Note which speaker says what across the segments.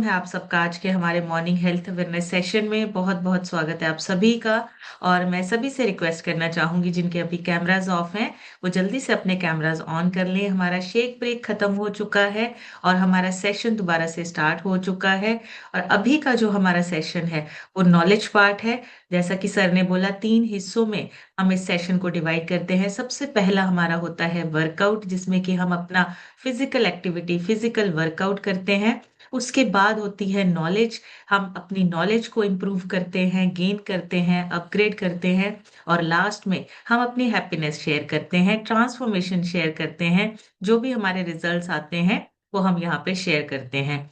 Speaker 1: है आप सबका आज के हमारे मॉर्निंग हेल्थ अवेयरनेस सेशन में बहुत बहुत स्वागत है आप सभी का। और मैं सभी से रिक्वेस्ट करना चाहूंगी जिनके अभी कैमरास ऑफ हैं वो जल्दी से अपने कैमरास ऑन कर लें। हमारा शेक ब्रेक खत्म हो चुका है और हमारा सेशन दोबारा से स्टार्ट हो चुका है। और अभी का जो हमारा सेशन है वो नॉलेज पार्ट है। जैसा कि सर ने बोला 3 हिस्सों में हम इस सेशन को डिवाइड करते हैं। सबसे पहला हमारा होता है वर्कआउट, जिसमें कि हम अपना फिजिकल एक्टिविटी फिजिकल वर्कआउट करते हैं। उसके बाद होती है नॉलेज। हम अपनी नॉलेज को इम्प्रूव करते हैं, गेन करते हैं, अपग्रेड करते हैं। और लास्ट में हम अपनी हैप्पीनेस शेयर करते हैं, ट्रांसफॉर्मेशन शेयर करते हैं। जो भी हमारे रिजल्ट्स आते हैं वो हम यहाँ पे शेयर करते हैं।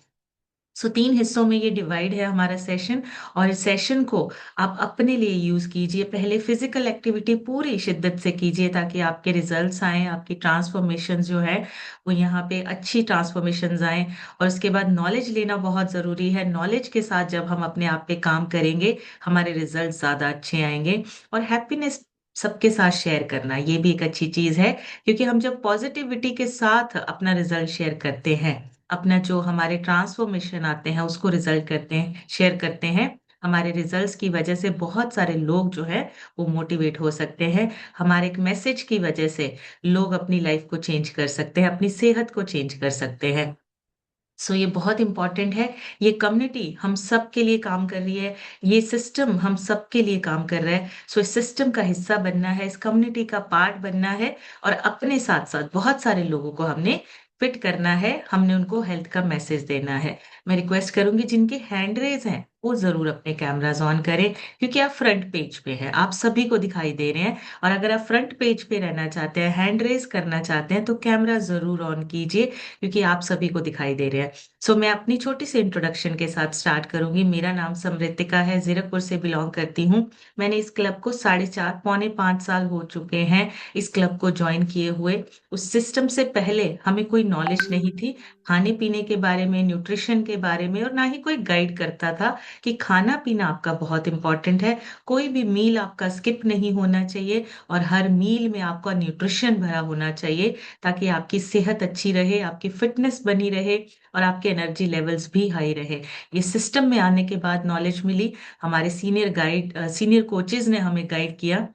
Speaker 1: सो 3 हिस्सों में ये डिवाइड है हमारा सेशन। और इस सेशन को आप अपने लिए यूज कीजिए। पहले फिजिकल एक्टिविटी पूरी शिद्दत से कीजिए ताकि आपके रिजल्ट्स आए, आपकी ट्रांसफॉर्मेशन जो है वो यहाँ पे अच्छी ट्रांसफॉर्मेशन आए। और उसके बाद नॉलेज लेना बहुत जरूरी है। नॉलेज के साथ जब हम अपने आप पे काम करेंगे हमारे रिजल्ट ज्यादा अच्छे आएंगे। और हैप्पीनेस सबके साथ शेयर करना ये भी एक अच्छी चीज है, क्योंकि हम जब पॉजिटिविटी के साथ अपना रिजल्ट शेयर करते हैं, अपना जो हमारे ट्रांसफॉर्मेशन आते हैं उसको रिजल्ट करते हैं, शेयर करते हैं, हमारे रिजल्ट्स की वजह से बहुत सारे लोग जो है वो मोटिवेट हो सकते हैं। हमारे एक मैसेज की वजह से लोग अपनी लाइफ को चेंज कर सकते हैं, अपनी सेहत को चेंज कर सकते हैं। सो ये बहुत इंपॉर्टेंट है। ये कम्युनिटी हम सब के लिए काम कर रही है, ये सिस्टम हम सब के लिए काम कर रहा है। सो इस सिस्टम का हिस्सा बनना है, इस कम्युनिटी का पार्ट बनना है। और अपने साथ साथ बहुत सारे लोगों को हमने फिट करना है, हमने उनको हेल्थ का मैसेज देना है। मैं रिक्वेस्ट करूंगी जिनके हैंड रेज हैं वो जरूर अपने कैमराज ऑन करें, क्योंकि आप फ्रंट पेज पे हैं, आप सभी को दिखाई दे रहे हैं। और अगर आप फ्रंट पेज पे रहना चाहते हैं, हैंड रेज करना चाहते हैं, तो कैमरा जरूर ऑन कीजिए, क्योंकि आप सभी को दिखाई दे रहे हैं। सो मैं अपनी छोटी सी इंट्रोडक्शन के साथ स्टार्ट करूंगी। मेरा नाम समृतिका है, जीरकपुर से बिलोंग करती हूँ। मैंने इस क्लब को 4.5 पौने 5 साल हो चुके हैं इस क्लब को ज्वाइन किए हुए। उस सिस्टम से पहले हमें कोई नॉलेज नहीं थी खाने पीने के बारे में, न्यूट्रिशन के बारे में, और ना ही कोई गाइड करता था कि खाना पीना आपका बहुत इंपॉर्टेंट है। कोई भी मील आपका स्किप नहीं होना चाहिए और हर मील में आपका न्यूट्रिशन भरा होना चाहिए, ताकि आपकी सेहत अच्छी रहे, आपकी फिटनेस बनी रहे और आपके एनर्जी लेवल्स भी हाई रहे। ये सिस्टम में आने के बाद नॉलेज मिली। हमारे सीनियर कोचेज ने हमें गाइड किया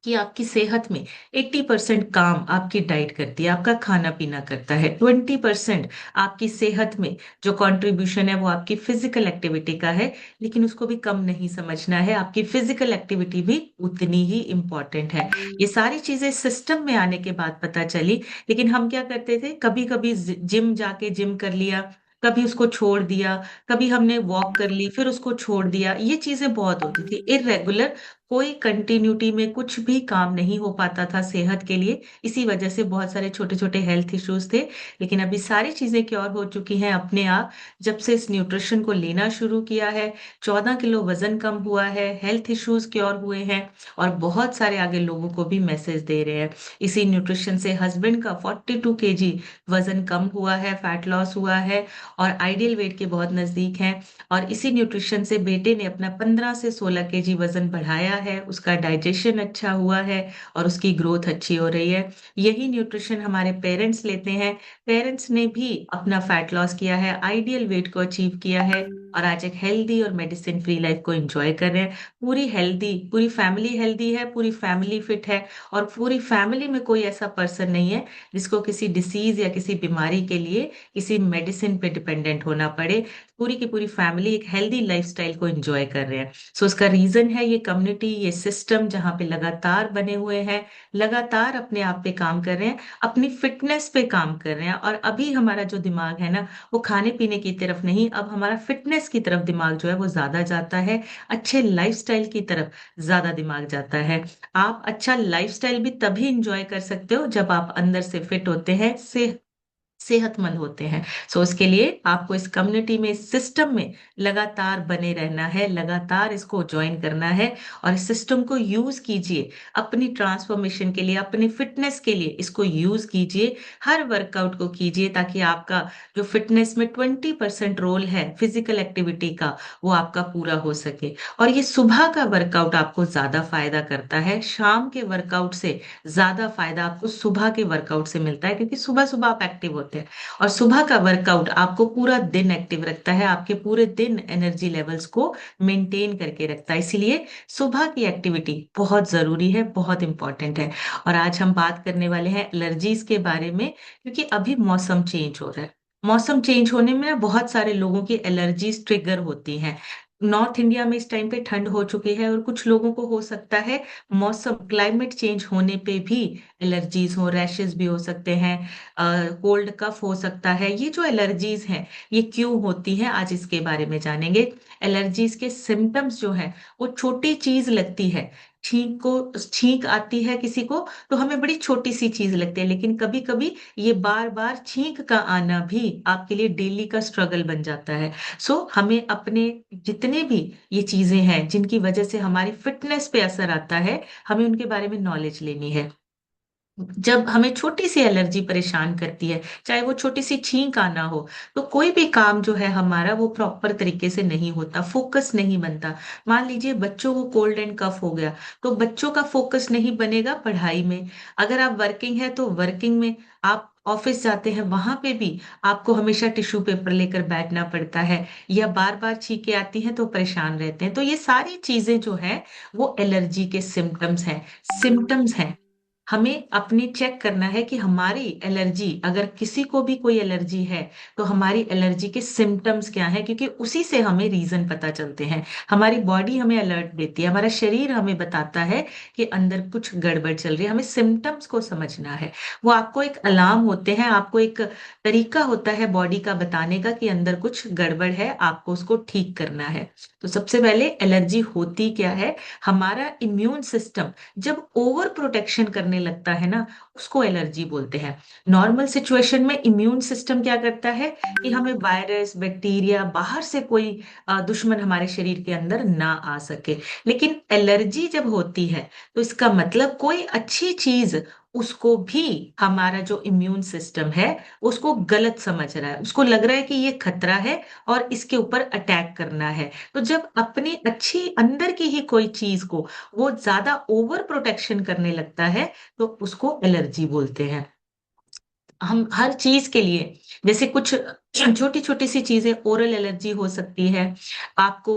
Speaker 1: कि आपकी सेहत में 80% काम आपकी डाइट करती है, आपका खाना पीना करता है। 20% आपकी सेहत में जो कंट्रीब्यूशन है वो आपकी फिजिकल एक्टिविटी का है। लेकिन उसको भी कम नहीं समझना है, आपकी फिजिकल एक्टिविटी भी उतनी ही इम्पोर्टेंट है। ये सारी चीजें सिस्टम में आने के बाद पता चली। लेकिन हम क्या करते थे, कभी कभी जिम जाके जिम कर लिया, कभी उसको छोड़ दिया, कभी हमने वॉक कर ली फिर उसको छोड़ दिया। ये चीजें बहुत होती थी इरेगुलर, कोई कंटिन्यूटी में कुछ भी काम नहीं हो पाता था सेहत के लिए। इसी वजह से बहुत सारे छोटे छोटे हेल्थ इश्यूज थे। लेकिन अभी सारी चीजें क्योर हो चुकी हैं अपने आप, जब से इस न्यूट्रिशन को लेना शुरू किया है। 14 किलो वजन कम हुआ है, हेल्थ इश्यूज क्योर हुए हैं। और बहुत सारे आगे लोगों को भी मैसेज दे रहे हैं। इसी न्यूट्रिशन से हस्बैंड का 42 kg वजन कम हुआ है, फैट लॉस हुआ है और आइडियल वेट के बहुत नजदीक है। और इसी न्यूट्रिशन से बेटे ने अपना 15 से 16 kg वजन बढ़ाया है, उसका डाइजेशन अच्छा हुआ है और उसकी ग्रोथ अच्छी हो रही है। यही न्यूट्रिशन हमारे पेरेंट्स लेते हैं, पेरेंट्स ने भी अपना फैट लॉस किया है, आइडियल वेट को अचीव किया है और आज एक हेल्दी और मेडिसिन फ्री लाइफ को एंजॉय कर रहे हैं। पूरी हेल्दी, पूरी फैमिली हेल्दी है, पूरी फैमिली फिट है। और पूरी फैमिली में कोई ऐसा पर्सन नहीं है जिसको किसी डिसीज या किसी बीमारी के लिए किसी मेडिसिन पे डिपेंडेंट होना पड़े। पूरी की पूरी फैमिली एक हेल्दी लाइफस्टाइल को एंजॉय कर रहे हैं। सो उसका रीजन है ये कम्युनिटी, ये सिस्टम जहाँ पे लगातार बने हुए हैं, लगातार अपने आप पे काम कर रहे हैं, अपनी फिटनेस पे काम कर रहे हैं। और अभी हमारा जो दिमाग है ना वो खाने पीने की तरफ नहीं, अब हमारा फिटनेस की तरफ दिमाग जो है वो ज्यादा जाता है, अच्छे लाइफस्टाइल की तरफ ज्यादा दिमाग जाता है। आप अच्छा लाइफस्टाइल भी तभी इंजॉय कर सकते हो जब आप अंदर से फिट होते हैं, सेहतमंद होते हैं। सो उसके लिए आपको इस कम्युनिटी में, इस सिस्टम में लगातार बने रहना है, लगातार इसको ज्वाइन करना है। और इस सिस्टम को यूज कीजिए अपनी ट्रांसफॉर्मेशन के लिए, अपनी फिटनेस के लिए इसको यूज कीजिए। हर वर्कआउट को कीजिए ताकि आपका जो फिटनेस में 20% रोल है फिजिकल एक्टिविटी का वो आपका पूरा हो सके। और ये सुबह का वर्कआउट आपको ज्यादा फायदा करता है, शाम के वर्कआउट से ज्यादा फायदा आपको सुबह के वर्कआउट से मिलता है, क्योंकि सुबह सुबह आप एक्टिव होते होते हैं। और सुबह का वर्कआउट आपको पूरा दिन एक्टिव रखता है, आपके पूरे दिन एनर्जी लेवल्स को मेंटेन करके रखता है। इसीलिए सुबह की एक्टिविटी बहुत जरूरी है, बहुत इंपॉर्टेंट है। और आज हम बात करने वाले हैं एलर्जीज के बारे में, क्योंकि अभी मौसम चेंज हो रहा है। मौसम चेंज होने में ना बहुत सारे लोगों की एलर्जीज ट्रिगर होती हैं। नॉर्थ इंडिया में इस टाइम पे ठंड हो चुकी है, और कुछ लोगों को हो सकता है मौसम क्लाइमेट चेंज होने पे भी एलर्जीज हो, रैशेस भी हो सकते हैं, कोल्ड कफ हो सकता है। ये जो एलर्जीज हैं ये क्यों होती हैं, आज इसके बारे में जानेंगे। एलर्जीज के सिम्टम्स जो है वो छोटी चीज लगती है। छींक आती है किसी को तो हमें बड़ी छोटी सी चीज लगती है, लेकिन कभी कभी ये बार बार छींक का आना भी आपके लिए डेली का स्ट्रगल बन जाता है। सो हमें अपने जितने भी ये चीजें हैं जिनकी वजह से हमारी फिटनेस पे असर आता है, हमें उनके बारे में नॉलेज लेनी है। जब हमें छोटी सी एलर्जी परेशान करती है, चाहे वो छोटी सी छींक आना हो, तो कोई भी काम जो है हमारा वो प्रॉपर तरीके से नहीं होता, फोकस नहीं बनता। मान लीजिए बच्चों को कोल्ड एंड कफ हो गया, तो बच्चों का फोकस नहीं बनेगा पढ़ाई में। अगर आप वर्किंग है तो वर्किंग में, आप ऑफिस जाते हैं वहां पे भी आपको हमेशा टिश्यू पेपर लेकर बैठना पड़ता है, या बार बार छींकें आती हैं तो परेशान रहते हैं। तो ये सारी चीजें जो है वो एलर्जी के सिम्टम्स हैं। हमें अपनी चेक करना है कि हमारी एलर्जी, अगर किसी को भी कोई एलर्जी है तो हमारी एलर्जी के सिम्टम्स क्या है, क्योंकि उसी से हमें रीजन पता चलते हैं। हमारी बॉडी हमें अलर्ट देती है, हमारा शरीर हमें बताता है कि अंदर कुछ गड़बड़ चल रही है। हमें सिम्टम्स को समझना है। वो आपको एक अलार्म होते हैं, आपको एक तरीका होता है बॉडी का बताने का कि अंदर कुछ गड़बड़ है, आपको उसको ठीक करना है। तो सबसे पहले एलर्जी होती क्या है। हमारा इम्यून सिस्टम जब ओवर प्रोटेक्शन करने लगता है ना, उसको एलर्जी बोलते हैं। नॉर्मल सिचुएशन में इम्यून सिस्टम क्या करता है कि हमें वायरस, बैक्टीरिया, बाहर से कोई दुश्मन हमारे शरीर के अंदर ना आ सके। लेकिन एलर्जी जब होती है तो इसका मतलब कोई अच्छी चीज उसको भी हमारा जो इम्यून सिस्टम है उसको गलत समझ रहा है, उसको लग रहा है कि ये खतरा है और इसके ऊपर अटैक करना है। तो जब अपनी अच्छी अंदर की ही कोई चीज को वो ज्यादा ओवर प्रोटेक्शन करने लगता है तो उसको एलर्जी बोलते हैं। हम हर चीज के लिए, जैसे कुछ छोटी छोटी सी चीजें, ओरल एलर्जी हो सकती है आपको,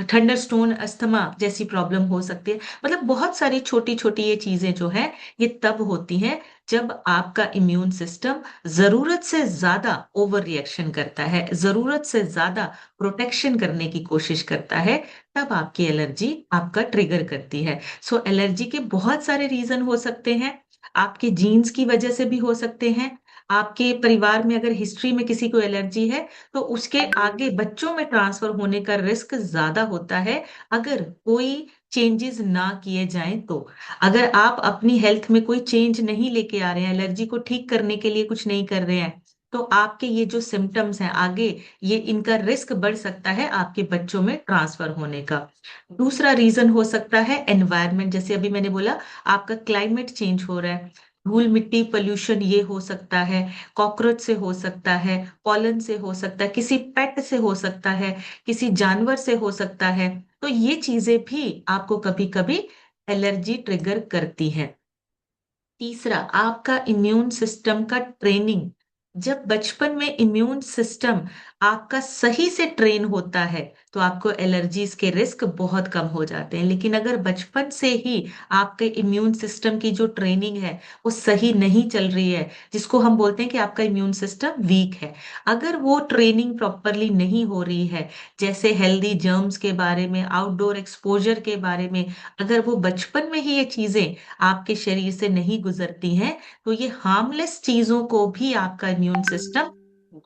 Speaker 1: थंडर स्टोन, अस्थमा जैसी प्रॉब्लम हो सकती है। मतलब बहुत सारी छोटी छोटी ये चीजें जो है ये तब होती हैं जब आपका इम्यून सिस्टम जरूरत से ज्यादा ओवर रिएक्शन करता है, जरूरत से ज्यादा प्रोटेक्शन करने की कोशिश करता है, तब आपकी एलर्जी आपका ट्रिगर करती है। सो एलर्जी के बहुत सारे रीजन हो सकते हैं। आपके जीन्स की वजह से भी हो सकते हैं। आपके परिवार में अगर हिस्ट्री में किसी को एलर्जी है तो उसके आगे बच्चों में ट्रांसफर होने का रिस्क ज्यादा होता है, अगर कोई चेंजेस ना किए जाएं तो। अगर आप अपनी हेल्थ में कोई चेंज नहीं लेके आ रहे हैं, एलर्जी को ठीक करने के लिए कुछ नहीं कर रहे हैं, तो आपके ये जो सिम्टम्स हैं आगे, ये इनका रिस्क बढ़ सकता है आपके बच्चों में ट्रांसफर होने का। दूसरा रीजन हो सकता है एनवायरनमेंट, जैसे अभी मैंने बोला आपका क्लाइमेट चेंज हो रहा है, धूल मिट्टी पोल्यूशन ये हो सकता है, कॉकरोच से हो सकता है, पॉलन से हो सकता है, किसी पेट से हो सकता है, किसी जानवर से हो सकता है। तो ये चीजें भी आपको कभी कभी एलर्जी ट्रिगर करती हैं। तीसरा, आपका इम्यून सिस्टम का ट्रेनिंग। जब बचपन में इम्यून सिस्टम आपका सही से ट्रेन होता है तो आपको एलर्जीज के रिस्क बहुत कम हो जाते हैं। लेकिन अगर बचपन से ही आपके इम्यून सिस्टम की जो ट्रेनिंग है वो सही नहीं चल रही है, जिसको हम बोलते हैं कि आपका इम्यून सिस्टम वीक है, अगर वो ट्रेनिंग प्रॉपरली नहीं हो रही है, जैसे हेल्दी जर्म्स के बारे में, आउटडोर एक्सपोजर के बारे में, अगर वो बचपन में ही ये चीजें आपके शरीर से नहीं गुजरती हैं, तो ये हार्मलेस चीजों को भी आपका इम्यून सिस्टम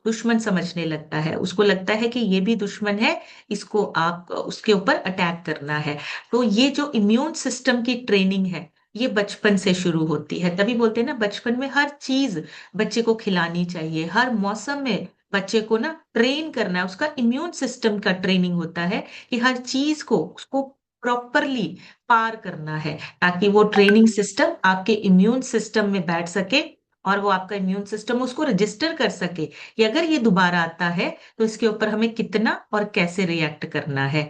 Speaker 1: दुश्मन समझने लगता है। उसको लगता है कि ये भी दुश्मन है, इसको आप उसके ऊपर अटैक करना है। तो ये जो इम्यून सिस्टम की ट्रेनिंग है ये बचपन से शुरू होती है। तभी बोलते हैं ना, बचपन में हर चीज बच्चे को खिलानी चाहिए, हर मौसम में बच्चे को ना ट्रेन करना है। उसका इम्यून सिस्टम का ट्रेनिंग होता है कि हर चीज को उसको प्रॉपरली पार करना है, ताकि वो ट्रेनिंग सिस्टम आपके इम्यून सिस्टम में बैठ सके और वो आपका इम्यून सिस्टम उसको रजिस्टर कर सके कि अगर ये दोबारा आता है तो इसके ऊपर हमें कितना और कैसे रिएक्ट करना है।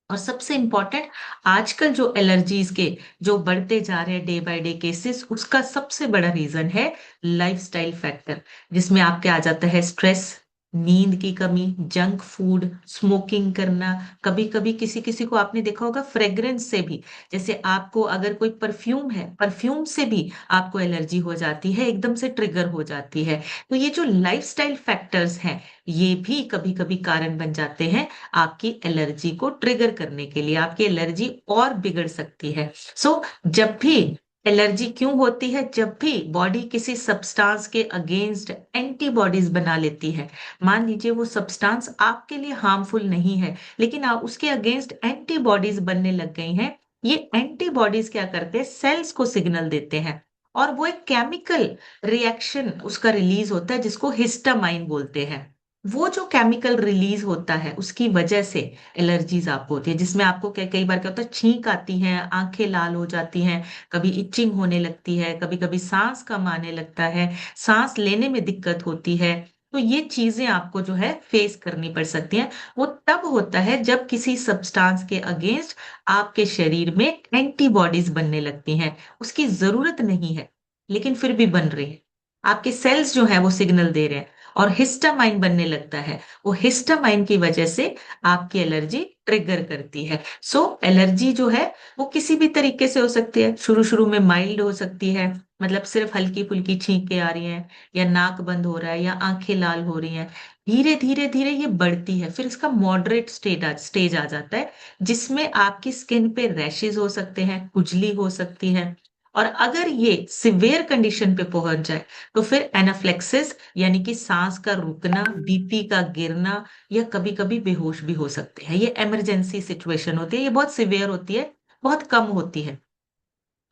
Speaker 1: और सबसे इम्पोर्टेंट, आजकल जो एलर्जीज के जो बढ़ते जा रहे हैं डे बाय डे केसेस, उसका सबसे बड़ा रीजन है लाइफस्टाइल फैक्टर, जिसमें आपके आ जाता है स्ट्रेस, नींद की कमी, जंक फूड, स्मोकिंग करना। कभी कभी किसी किसी को आपने देखा होगा फ्रेग्रेंस से भी, जैसे आपको अगर कोई परफ्यूम है, परफ्यूम से भी आपको एलर्जी हो जाती है, एकदम से ट्रिगर हो जाती है। तो ये जो लाइफस्टाइल फैक्टर्स हैं, ये भी कभी कभी कारण बन जाते हैं आपकी एलर्जी को ट्रिगर करने के लिए, आपकी एलर्जी और बिगड़ सकती है। सो जब भी एलर्जी क्यों होती है, जब भी बॉडी किसी सब्सटेंस के अगेंस्ट एंटीबॉडीज बना लेती है। मान लीजिए वो सब्सटेंस आपके लिए हार्मफुल नहीं है, लेकिन आप उसके अगेंस्ट एंटीबॉडीज बनने लग गई हैं। ये एंटीबॉडीज क्या करते हैं, सेल्स को सिग्नल देते हैं, और वो एक केमिकल रिएक्शन उसका रिलीज होता है जिसको हिस्टामाइन बोलते हैं। वो जो केमिकल रिलीज होता है उसकी वजह से एलर्जीज आपको होती है, जिसमें आपको कई बार क्या होता है, छींक आती है, आंखें लाल हो जाती हैं, कभी इचिंग होने लगती है, कभी कभी सांस कम आने लगता है, सांस लेने में दिक्कत होती है। तो ये चीजें आपको जो है फेस करनी पड़ सकती हैं। वो तब होता है जब किसी सब्सटेंस के अगेंस्ट आपके शरीर में एंटीबॉडीज बनने लगती हैं। उसकी जरूरत नहीं है, लेकिन फिर भी बन रही है। आपके सेल्स जो है वो सिग्नल दे रहे हैं, और हिस्टामाइन बनने लगता है। वो हिस्टामाइन की वजह से आपकी एलर्जी ट्रिगर करती है। सो एलर्जी जो है वो किसी भी तरीके से हो सकती है। शुरू शुरू में माइल्ड हो सकती है, मतलब सिर्फ हल्की फुल्की छींकें आ रही हैं, या नाक बंद हो रहा है, या आंखें लाल हो रही हैं। धीरे धीरे धीरे ये बढ़ती है, फिर इसका मॉडरेट स्टेज आ जाता है, जिसमें आपकी स्किन पे रैशेज हो सकते हैं, खुजली हो सकती है। और अगर ये सिवियर कंडीशन पे पहुंच जाए, तो फिर एनाफ्लेक्सिस यानी कि सांस का रुकना, बीपी का गिरना, या कभी कभी बेहोश भी हो सकते हैं। ये इमरजेंसी सिचुएशन होती है, ये बहुत सिवियर होती है, बहुत कम होती है।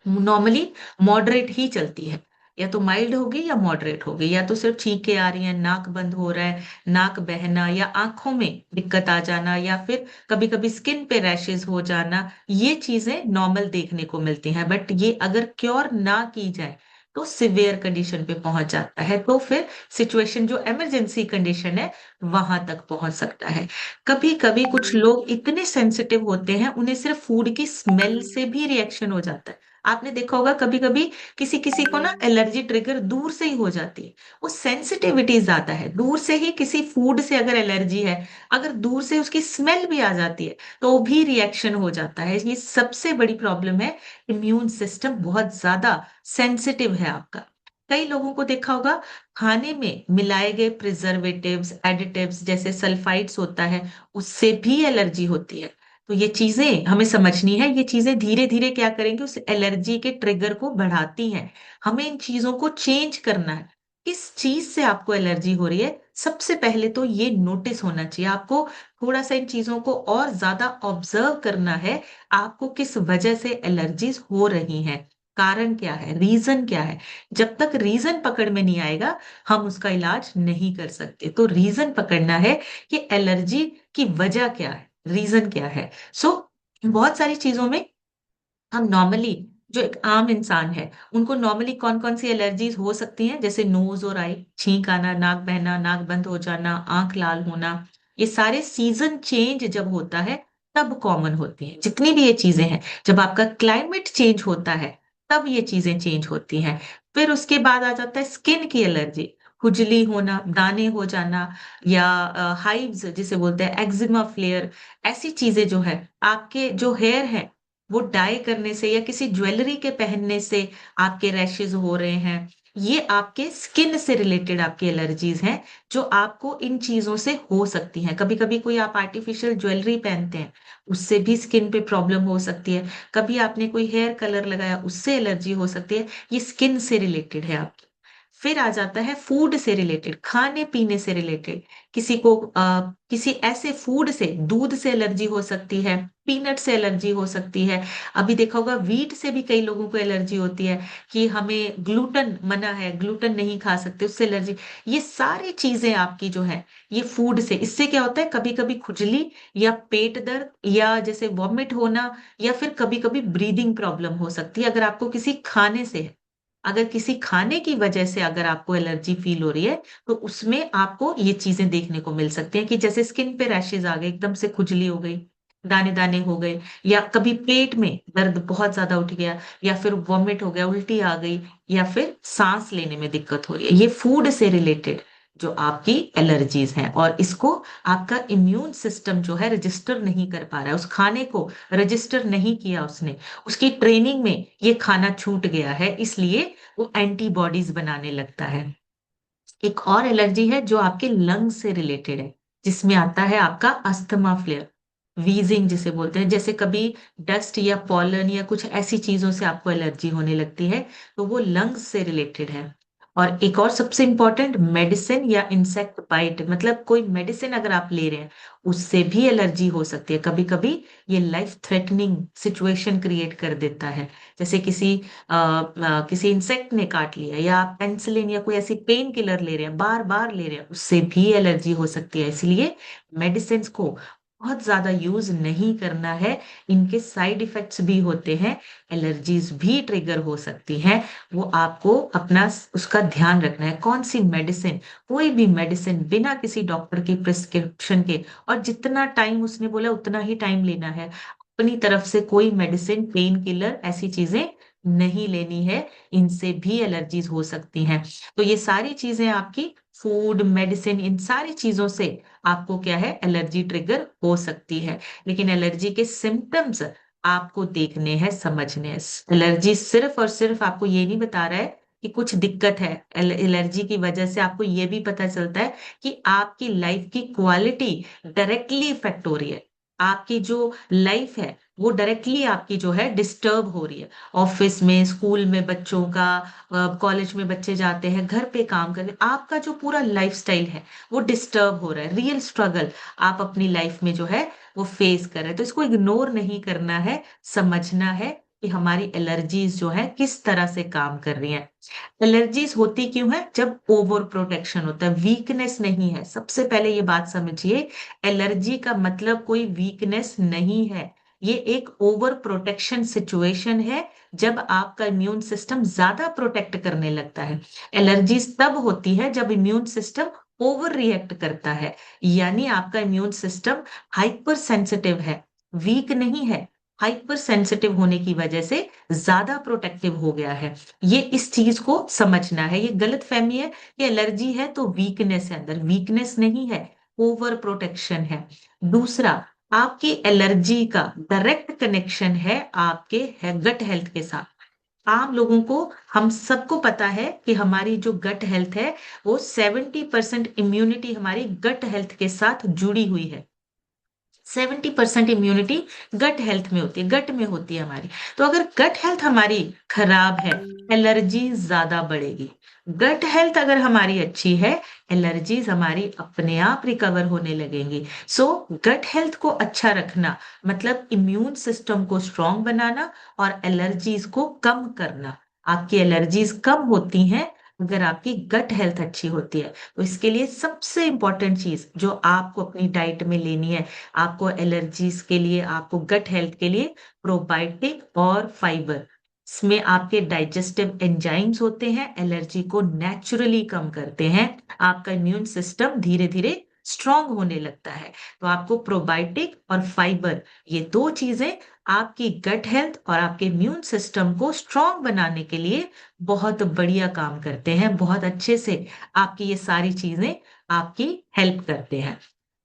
Speaker 1: नॉर्मली मॉडरेट ही चलती है, या तो माइल्ड होगी या मॉडरेट होगी, या तो सिर्फ छींकें आ रही हैं, नाक बंद हो रहा है, नाक बहना, या आंखों में दिक्कत आ जाना, या फिर कभी कभी स्किन पे रैशेज हो जाना। ये चीजें नॉर्मल देखने को मिलती हैं, बट ये अगर क्योर ना की जाए तो सिवियर कंडीशन पे पहुंच जाता है, तो फिर सिचुएशन जो इमरजेंसी कंडीशन है वहां तक पहुंच सकता है। कभी कभी कुछ लोग इतने सेंसिटिव होते हैं, उन्हें सिर्फ फूड की स्मेल से भी रिएक्शन हो जाता है। आपने देखा होगा कभी कभी किसी किसी को ना एलर्जी ट्रिगर दूर से ही हो जाती है। वो सेंसिटिविटी ज्यादा है, दूर से ही किसी फूड से अगर एलर्जी है, अगर दूर से उसकी स्मेल भी आ जाती है तो भी रिएक्शन हो जाता है। ये सबसे बड़ी प्रॉब्लम है, इम्यून सिस्टम बहुत ज्यादा सेंसिटिव है आपका। कई लोगों को देखा होगा खाने में मिलाए गए प्रिजर्वेटिव्स, एडिटिव्स, जैसे सल्फाइड्स होता है, उससे भी एलर्जी होती है। तो ये चीजें हमें समझनी है, ये चीजें धीरे धीरे क्या करेंगे, उस एलर्जी के ट्रिगर को बढ़ाती हैं। हमें इन चीजों को चेंज करना है। किस चीज से आपको एलर्जी हो रही है, सबसे पहले तो ये नोटिस होना चाहिए आपको। थोड़ा सा इन चीजों को और ज्यादा ऑब्जर्व करना है, आपको किस वजह से एलर्जीज हो रही हैं, कारण क्या है, रीजन क्या है। जब तक रीजन पकड़ में नहीं आएगा, हम उसका इलाज नहीं कर सकते। तो रीजन पकड़ना है कि एलर्जी की वजह क्या है, रीजन क्या है। सो बहुत सारी चीजों में हम नॉर्मली, जो एक आम इंसान है, उनको नॉर्मली कौन कौन सी एलर्जीज हो सकती हैं, जैसे नोज और आई, छींक आना, नाक बहना, नाक बंद हो जाना, आंख लाल होना, ये सारे सीजन चेंज जब होता है तब कॉमन होती हैं। जितनी भी ये चीजें हैं, जब आपका क्लाइमेट चेंज होता है तब ये चीजें चेंज होती हैं। फिर उसके बाद आ जाता है स्किन की एलर्जी, खुजली होना, दाने हो जाना, या हाइव्स जिसे बोलते हैं, एक्जिमा फ्लेयर। ऐसी चीजें जो है, आपके जो हेयर है वो डाई करने से या किसी ज्वेलरी के पहनने से आपके रैशेज हो रहे हैं, ये आपके स्किन से रिलेटेड आपकी एलर्जीज हैं, जो आपको इन चीजों से हो सकती हैं। कभी कभी कोई आप आर्टिफिशियल ज्वेलरी पहनते हैं, उससे भी स्किन पे प्रॉब्लम हो सकती है। कभी आपने कोई हेयर कलर लगाया, उससे एलर्जी हो सकती है। ये स्किन से रिलेटेड है आपकी। फिर आ जाता है फूड से रिलेटेड, खाने पीने से रिलेटेड। किसी को किसी ऐसे फूड से, दूध से एलर्जी हो सकती है, पीनट से एलर्जी हो सकती है। अभी देखा होगा वीट से भी कई लोगों को एलर्जी होती है, कि हमें ग्लूटन मना है, ग्लूटन नहीं खा सकते, उससे एलर्जी। ये सारी चीजें आपकी जो है, ये फूड से, इससे क्या होता है, कभी कभी खुजली, या पेट दर्द, या जैसे वॉमिट होना, या फिर कभी कभी ब्रीदिंग प्रॉब्लम हो सकती है, अगर आपको किसी खाने से है। अगर किसी खाने की वजह से अगर आपको एलर्जी फील हो रही है, तो उसमें आपको ये चीजें देखने को मिल सकती हैं, कि जैसे स्किन पे रैशेज आ गए, एकदम से खुजली हो गई, दाने-दाने हो गए, या कभी पेट में दर्द बहुत ज़्यादा उठ गया, या फिर वॉमिट हो गया, उल्टी आ गई, या फिर साँस लेने में दिक्कत हो रही है। ये फूड से रिलेटेड जो आपकी एलर्जीज़ हैं, और इसको आपका इम्यून सिस्टम जो है रजिस्टर नहीं कर पा रहा है, उस खाने को रजिस्टर नहीं किया उसने। उसकी ट्रेनिंग में ये खाना छूट गया है, इसलिए वो एंटीबॉडीज़ बनाने लगता है। एक और एलर्जी है जो आपके लंग्स से रिलेटेड है, जिसमें आता है आपका अस्थमा फ्लेयर, वीजिंग जिसे बोलते हैं। जैसे कभी डस्ट या पॉलन या कुछ ऐसी चीजों से आपको एलर्जी होने लगती है, तो वो लंग्स से रिलेटेड है। और एक और सबसे इंपॉर्टेंट, मेडिसिन या इंसेक्ट बाइट, मतलब कोई मेडिसिन अगर आप ले रहे हैं, उससे भी एलर्जी हो सकती है। कभी कभी ये लाइफ थ्रेटनिंग सिचुएशन क्रिएट कर देता है। जैसे किसी इंसेक्ट ने काट लिया, या आप पेंसिलिन या कोई ऐसी पेन किलर ले रहे हैं, बार बार ले रहे हैं, उससे भी एलर्जी हो सकती है। इसलिए मेडिसिन को बहुत ज्यादा यूज नहीं करना है। इनके साइड इफेक्ट्स भी होते हैं, एलर्जीज भी ट्रिगर हो सकती हैं। वो आपको अपना उसका ध्यान रखना है। कौन सी मेडिसिन, कोई भी मेडिसिन बिना किसी डॉक्टर की प्रिस्क्रिप्शन के, और जितना टाइम उसने बोला उतना ही टाइम लेना है। अपनी तरफ से कोई मेडिसिन, पेन किलर, ऐसी चीजें नहीं लेनी है। इनसे भी एलर्जीज हो सकती हैं। तो ये सारी चीजें आपकी, फूड, मेडिसिन, इन सारी चीजों से आपको क्या है, एलर्जी ट्रिगर हो सकती है। लेकिन एलर्जी के सिम्टम्स आपको देखने हैं, समझने हैं। एलर्जी सिर्फ और सिर्फ आपको ये नहीं बता रहा है कि कुछ दिक्कत है। एलर्जी की वजह से आपको ये भी पता चलता है कि आपकी लाइफ की क्वालिटी डायरेक्टली इफेक्ट हो रही है। आपकी जो लाइफ है वो डायरेक्टली आपकी जो है डिस्टर्ब हो रही है। ऑफिस में, स्कूल में बच्चों का, कॉलेज में बच्चे जाते हैं, घर पे काम करते हैं, आपका जो पूरा लाइफस्टाइल है वो डिस्टर्ब हो रहा है। रियल स्ट्रगल आप अपनी लाइफ में जो है वो फेस कर रहे हैं। तो इसको इग्नोर नहीं करना है, समझना है कि हमारी एलर्जीज जो है किस तरह से काम कर रही हैं। एलर्जीज होती क्यों है? जब ओवर प्रोटेक्शन होता है, वीकनेस नहीं है। सबसे पहले ये बात समझिए, एलर्जी का मतलब कोई वीकनेस नहीं है। ये एक ओवर प्रोटेक्शन सिचुएशन है, जब आपका इम्यून सिस्टम ज्यादा प्रोटेक्ट करने लगता है। एलर्जीज तब होती है जब इम्यून सिस्टम ओवर रिएक्ट करता है, यानी आपका इम्यून सिस्टम हाइपर सेंसिटिव है, वीक नहीं है। हाइपर सेंसिटिव होने की वजह से ज्यादा प्रोटेक्टिव हो गया है। ये इस चीज को समझना है। ये गलत फहमी है कि एलर्जी है तो वीकनेस है, अंदर वीकनेस नहीं है, ओवर प्रोटेक्शन है। दूसरा, आपकी एलर्जी का डायरेक्ट कनेक्शन है आपके गट हेल्थ के साथ। आम लोगों को, हम सबको पता है कि हमारी जो गट हेल्थ है वो 70% इम्यूनिटी हमारी गट हेल्थ के साथ जुड़ी हुई है। 70% इम्यूनिटी गट हेल्थ में होती है, गट में होती है हमारी। तो अगर गट हेल्थ हमारी खराब है, एलर्जी ज्यादा बढ़ेगी। गट हेल्थ अगर हमारी अच्छी है, एलर्जीज हमारी अपने आप रिकवर होने लगेंगी। सो गट हेल्थ को अच्छा रखना मतलब इम्यून सिस्टम को स्ट्रांग बनाना और एलर्जीज को कम करना। आपकी एलर्जीज कम होती हैं अगर आपकी गट हेल्थ अच्छी होती है। तो इसके लिए सबसे इंपॉर्टेंट चीज जो आपको अपनी डाइट में लेनी है, आपको एलर्जीज के लिए, आपको गट हेल्थ के लिए, प्रोबायोटिक और फाइबर। इसमें आपके डाइजेस्टिव एंजाइम्स होते हैं, एलर्जी को नेचुरली कम करते हैं। आपका इम्यून सिस्टम धीरे धीरे स्ट्रांग होने लगता है। तो आपको प्रोबायोटिक और फाइबर, ये दो चीजें आपकी गट हेल्थ और आपके इम्यून सिस्टम को स्ट्रांग बनाने के लिए बहुत बढ़िया काम करते हैं। बहुत अच्छे से आपकी ये सारी चीजें आपकी हेल्प करते हैं।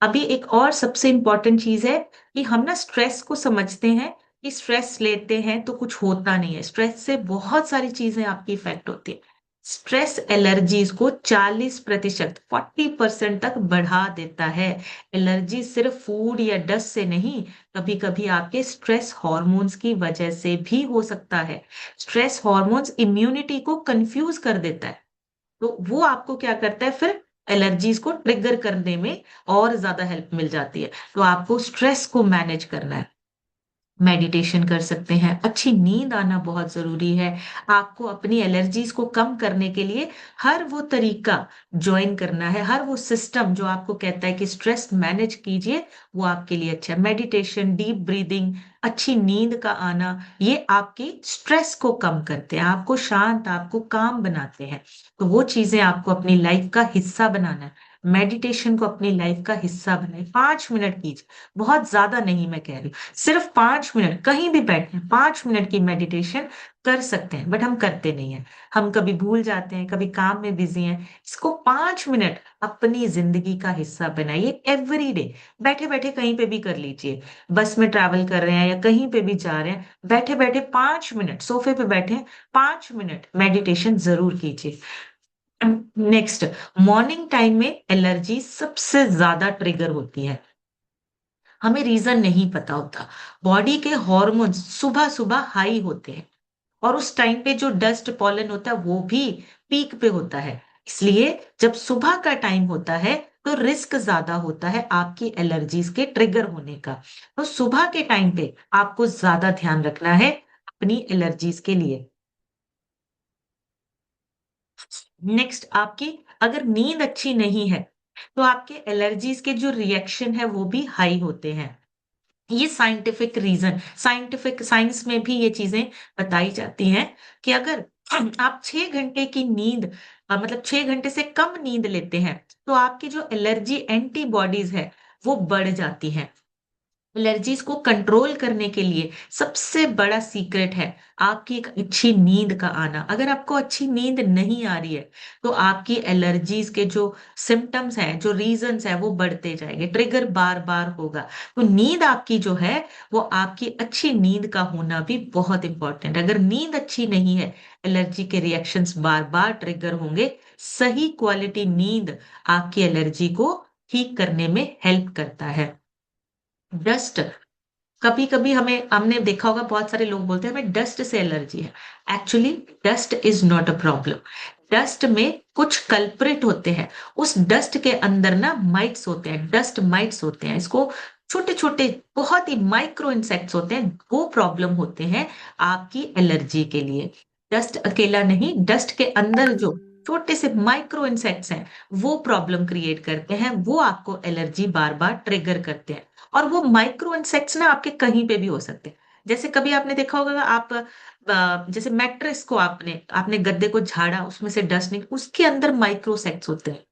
Speaker 1: अभी एक और सबसे इंपॉर्टेंट चीज है कि हम ना स्ट्रेस को समझते हैं कि स्ट्रेस लेते हैं तो कुछ होता नहीं है। स्ट्रेस से बहुत सारी चीजें आपकी इफेक्ट होती है। स्ट्रेस एलर्जीज को 40%, 40% तक बढ़ा देता है। एलर्जी सिर्फ फूड या डस्ट से नहीं, कभी कभी आपके स्ट्रेस हार्मोन्स की वजह से भी हो सकता है। स्ट्रेस हार्मोन्स इम्यूनिटी को कंफ्यूज कर देता है, तो वो आपको क्या करता है फिर, एलर्जीज को ट्रिगर करने में और ज्यादा हेल्प मिल जाती है। तो आपको स्ट्रेस को मैनेज करना है, मेडिटेशन कर सकते हैं। अच्छी नींद आना बहुत जरूरी है। आपको अपनी एलर्जीज को कम करने के लिए हर वो तरीका ज्वाइन करना है, हर वो सिस्टम जो आपको कहता है कि स्ट्रेस मैनेज कीजिए, वो आपके लिए अच्छा है। मेडिटेशन, डीप ब्रीदिंग, अच्छी नींद का आना, ये आपकी स्ट्रेस को कम करते हैं, आपको शांत, आपको काम बनाते हैं। तो वो चीजें आपको अपनी लाइफ का हिस्सा बनाना है। मेडिटेशन को अपनी लाइफ का हिस्सा बनाएं, 5 मिनट कीजिए, बहुत ज्यादा नहीं मैं कह रही हूँ, सिर्फ 5 मिनट कहीं भी बैठे 5 मिनट की मेडिटेशन कर सकते हैं, बट हम करते नहीं है। हम कभी भूल जाते हैं, कभी काम में बिजी हैं। इसको 5 मिनट अपनी जिंदगी का हिस्सा बनाइए एवरी डे। बैठे बैठे कहीं पे भी कर लीजिए, बस में ट्रैवल कर रहे हैं या कहीं पे भी जा रहे हैं, बैठे बैठे 5 मिनट सोफे पे बैठे 5 मिनट मेडिटेशन जरूर कीजिए। नेक्स्ट, मॉर्निंग टाइम में एलर्जी सबसे ज्यादा ट्रिगर होती है, हमें रीजन नहीं पता होता। बॉडी के हॉर्मोन्स सुबह सुबह हाई होते हैं, और उस टाइम पे जो डस्ट पॉलन होता है वो भी पीक पे होता है। इसलिए जब सुबह का टाइम होता है तो रिस्क ज्यादा होता है आपकी एलर्जीज के ट्रिगर होने का। तो सुबह के टाइम पे आपको ज्यादा ध्यान रखना है अपनी एलर्जीज के लिए। नेक्स्ट, आपकी अगर नींद अच्छी नहीं है तो आपके एलर्जीज के जो रिएक्शन है वो भी हाई होते हैं। ये साइंटिफिक रीजन, साइंटिफिक साइंस में भी ये चीजें बताई जाती हैं कि अगर आप 6 घंटे की नींद मतलब 6 घंटे से कम नींद लेते हैं तो आपकी जो एलर्जी एंटीबॉडीज है वो बढ़ जाती हैं। एलर्जीज को कंट्रोल करने के लिए सबसे बड़ा सीक्रेट है आपकी एक अच्छी नींद का आना। अगर आपको अच्छी नींद नहीं आ रही है तो आपकी एलर्जीज के जो सिम्टम्स हैं, जो रीजंस हैं, वो बढ़ते जाएंगे, ट्रिगर बार बार होगा। तो नींद आपकी जो है वो आपकी अच्छी नींद का होना भी बहुत इंपॉर्टेंट है। अगर नींद अच्छी नहीं है, एलर्जी के रिएक्शंस बार बार ट्रिगर होंगे। सही क्वालिटी नींद आपकी एलर्जी को ठीक करने में हेल्प करता है। डस्ट, कभी कभी हमें हमने देखा होगा बहुत सारे लोग बोलते हैं हमें डस्ट से एलर्जी है। Actually dust is not a problem. Dust में कुछ कल्प्रिट होते हैं, उस डस्ट के अंदर ना माइट्स होते हैं, डस्ट माइट्स होते हैं, इसको छोटे छोटे बहुत ही माइक्रो इंसेक्ट्स होते हैं, वो प्रॉब्लम होते हैं आपकी एलर्जी के लिए। डस्ट अकेला नहीं, डस्ट के अंदर जो छोटे से माइक्रो इंसेक्ट्स हैं वो प्रॉब्लम क्रिएट करते हैं, वो आपको एलर्जी बार बार ट्रिगर करते हैं। और वो माइक्रो इंसेक्ट्स ना आपके कहीं पे भी हो सकते हैं। जैसे कभी आपने देखा होगा, आप जैसे मैट्रेस को आपने आपने गद्दे को झाड़ा, उसमें से डस्ट निकल, उसके अंदर माइक्रोसेक्ट्स होते हैं।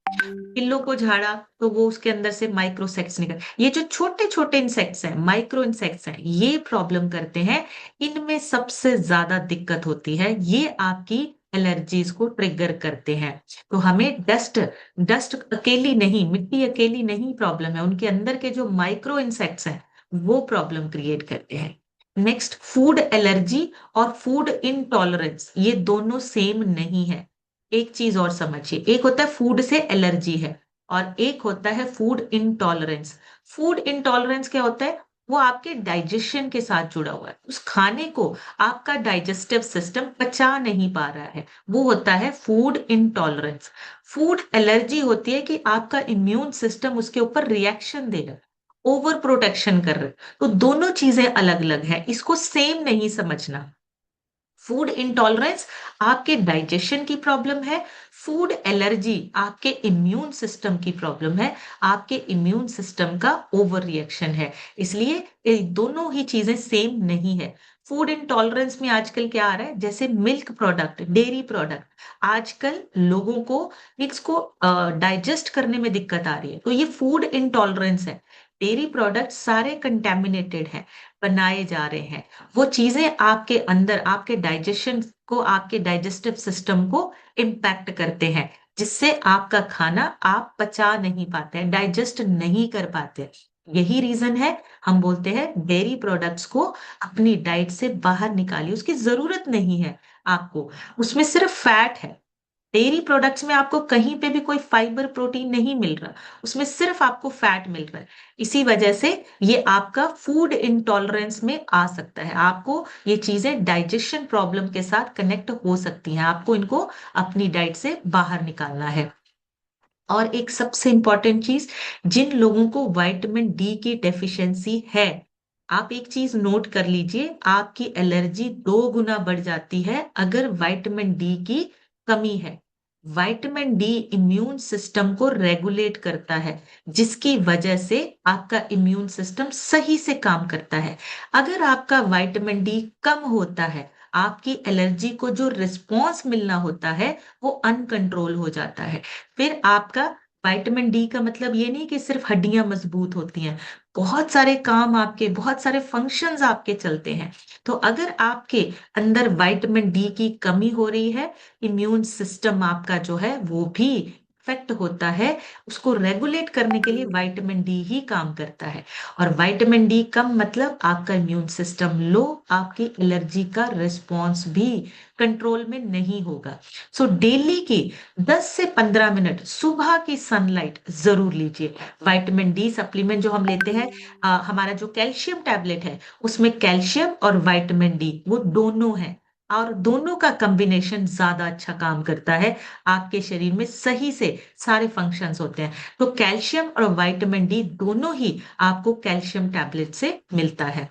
Speaker 1: पिल्लो को झाड़ा तो वो उसके अंदर से माइक्रोसेक्ट्स निकल, ये जो छोटे छोटे इंसेक्ट्स हैं, माइक्रो इंसेक्ट्स हैं, ये प्रॉब्लम करते हैं। इनमें सबसे ज्यादा दिक्कत होती है, ये आपकी एलर्जीज को ट्रिगर करते हैं। तो हमें डस्ट डस्ट अकेली नहीं, मिट्टी अकेली नहीं प्रॉब्लम है, उनके अंदर के जो माइक्रो इंसेक्ट्स हैं वो प्रॉब्लम क्रिएट करते हैं। नेक्स्ट, फूड एलर्जी और फूड इनटॉलरेंस ये दोनों सेम नहीं है। एक चीज और समझिए, एक होता है फूड से एलर्जी है और एक होता है फूड इंटॉलरेंस। फूड इंटॉलरेंस क्या होता है? वो आपके डाइजेशन के साथ जुड़ा हुआ है, उस खाने को आपका डाइजेस्टिव सिस्टम पचा नहीं पा रहा है, वो होता है फूड इंटॉलरेंस। फूड एलर्जी होती है कि आपका इम्यून सिस्टम उसके ऊपर रिएक्शन दे रहा है, ओवर प्रोटेक्शन कर रहे हैं। तो दोनों चीजें अलग अलग हैं, इसको सेम नहीं समझना। फूड इंटॉलरेंस आपके डाइजेशन की प्रॉब्लम है, फूड एलर्जी आपके इम्यून सिस्टम की प्रॉब्लम है, आपके इम्यून सिस्टम का ओवर रिएक्शन है। इसलिए ये दोनों ही चीजें सेम नहीं है। फूड इंटॉलरेंस में आजकल क्या आ रहा है, जैसे मिल्क प्रोडक्ट, डेयरी प्रोडक्ट, आजकल लोगों को इसको डाइजेस्ट करने में दिक्कत आ रही है, तो ये फूड इंटॉलरेंस है। डेयरी प्रोडक्ट सारे कंटेमिनेटेड हैं, बनाए जा रहे हैं, वो चीजें आपके अंदर आपके डाइजेशन को, आपके डाइजेस्टिव सिस्टम को इम्पैक्ट करते हैं, जिससे आपका खाना आप पचा नहीं पाते हैं, डाइजेस्ट नहीं कर पाते। यही रीजन है हम बोलते हैं डेयरी प्रोडक्ट्स को अपनी डाइट से बाहर निकालिए, उसकी जरूरत नहीं है आपको, उसमें सिर्फ फैट है। डेयरी प्रोडक्ट्स में आपको कहीं पे भी कोई फाइबर प्रोटीन नहीं मिल रहा, उसमें सिर्फ आपको फैट मिल रहा है। इसी वजह से ये आपका फूड इंटॉलरेंस में आ सकता है, आपको ये चीजें डाइजेशन प्रॉब्लम के साथ कनेक्ट हो सकती हैं, आपको इनको अपनी डाइट से बाहर निकालना है। और एक सबसे इंपॉर्टेंट चीज, जिन लोगों को विटामिन डी की डेफिशिएंसी है, आप एक चीज नोट कर लीजिए, आपकी एलर्जी 2 गुना बढ़ जाती है अगर विटामिन डी की कमी है। विटामिन डी इम्यून सिस्टम को रेगुलेट करता है, जिसकी वजह से आपका इम्यून सिस्टम सही से काम करता है। अगर आपका विटामिन डी कम होता है, आपकी एलर्जी को जो रिस्पॉन्स मिलना होता है वो अनकंट्रोल हो जाता है, फिर आपका विटामिन डी का मतलब ये नहीं कि सिर्फ हड्डियां मजबूत होती हैं, बहुत सारे काम आपके, बहुत सारे फंक्शंस आपके चलते हैं। तो अगर आपके अंदर विटामिन डी की कमी हो रही है, इम्यून सिस्टम आपका जो है वो भी इफेक्ट होता है। उसको रेगुलेट करने के लिए विटामिन डी ही काम करता है। और विटामिन डी कम मतलब आपका इम्यून सिस्टम लो, आपकी एलर्जी का रिस्पॉन्स भी कंट्रोल में नहीं होगा। सो डेली की 10 से 15 मिनट सुबह की सनलाइट जरूर लीजिए। विटामिन डी सप्लीमेंट जो हम लेते हैं, हमारा जो कैल्शियम टैबलेट है उसमें कैल्शियम और विटामिन डी वो दोनों है, और दोनों का कॉम्बिनेशन ज्यादा अच्छा काम करता है। आपके शरीर में सही से सारे फंक्शंस होते हैं। तो कैल्शियम और विटामिन डी दोनों ही आपको कैल्शियम टैबलेट से मिलता है।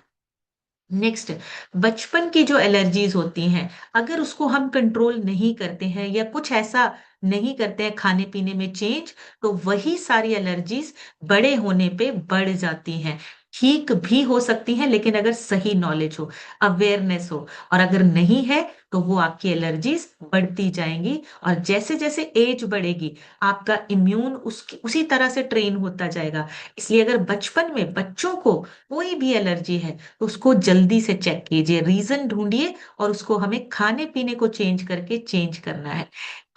Speaker 1: नेक्स्ट, बचपन की जो एलर्जीज होती हैं, अगर उसको हम कंट्रोल नहीं करते हैं या कुछ ऐसा नहीं करते हैं खाने पीने में चेंज, तो वही सारी एलर्जीज बड़े होने पे बढ़ जाती हैं। ठीक भी हो सकती हैं, लेकिन अगर सही नॉलेज हो, अवेयरनेस हो, और अगर नहीं है तो वो आपकी एलर्जीज बढ़ती जाएंगी। और जैसे जैसे एज बढ़ेगी, आपका इम्यून उसकी उसी तरह से ट्रेन होता जाएगा। इसलिए अगर बचपन में बच्चों को कोई भी एलर्जी है तो उसको जल्दी से चेक कीजिए, रीजन ढूंढिए, और उसको हमें खाने पीने को चेंज करके चेंज करना है।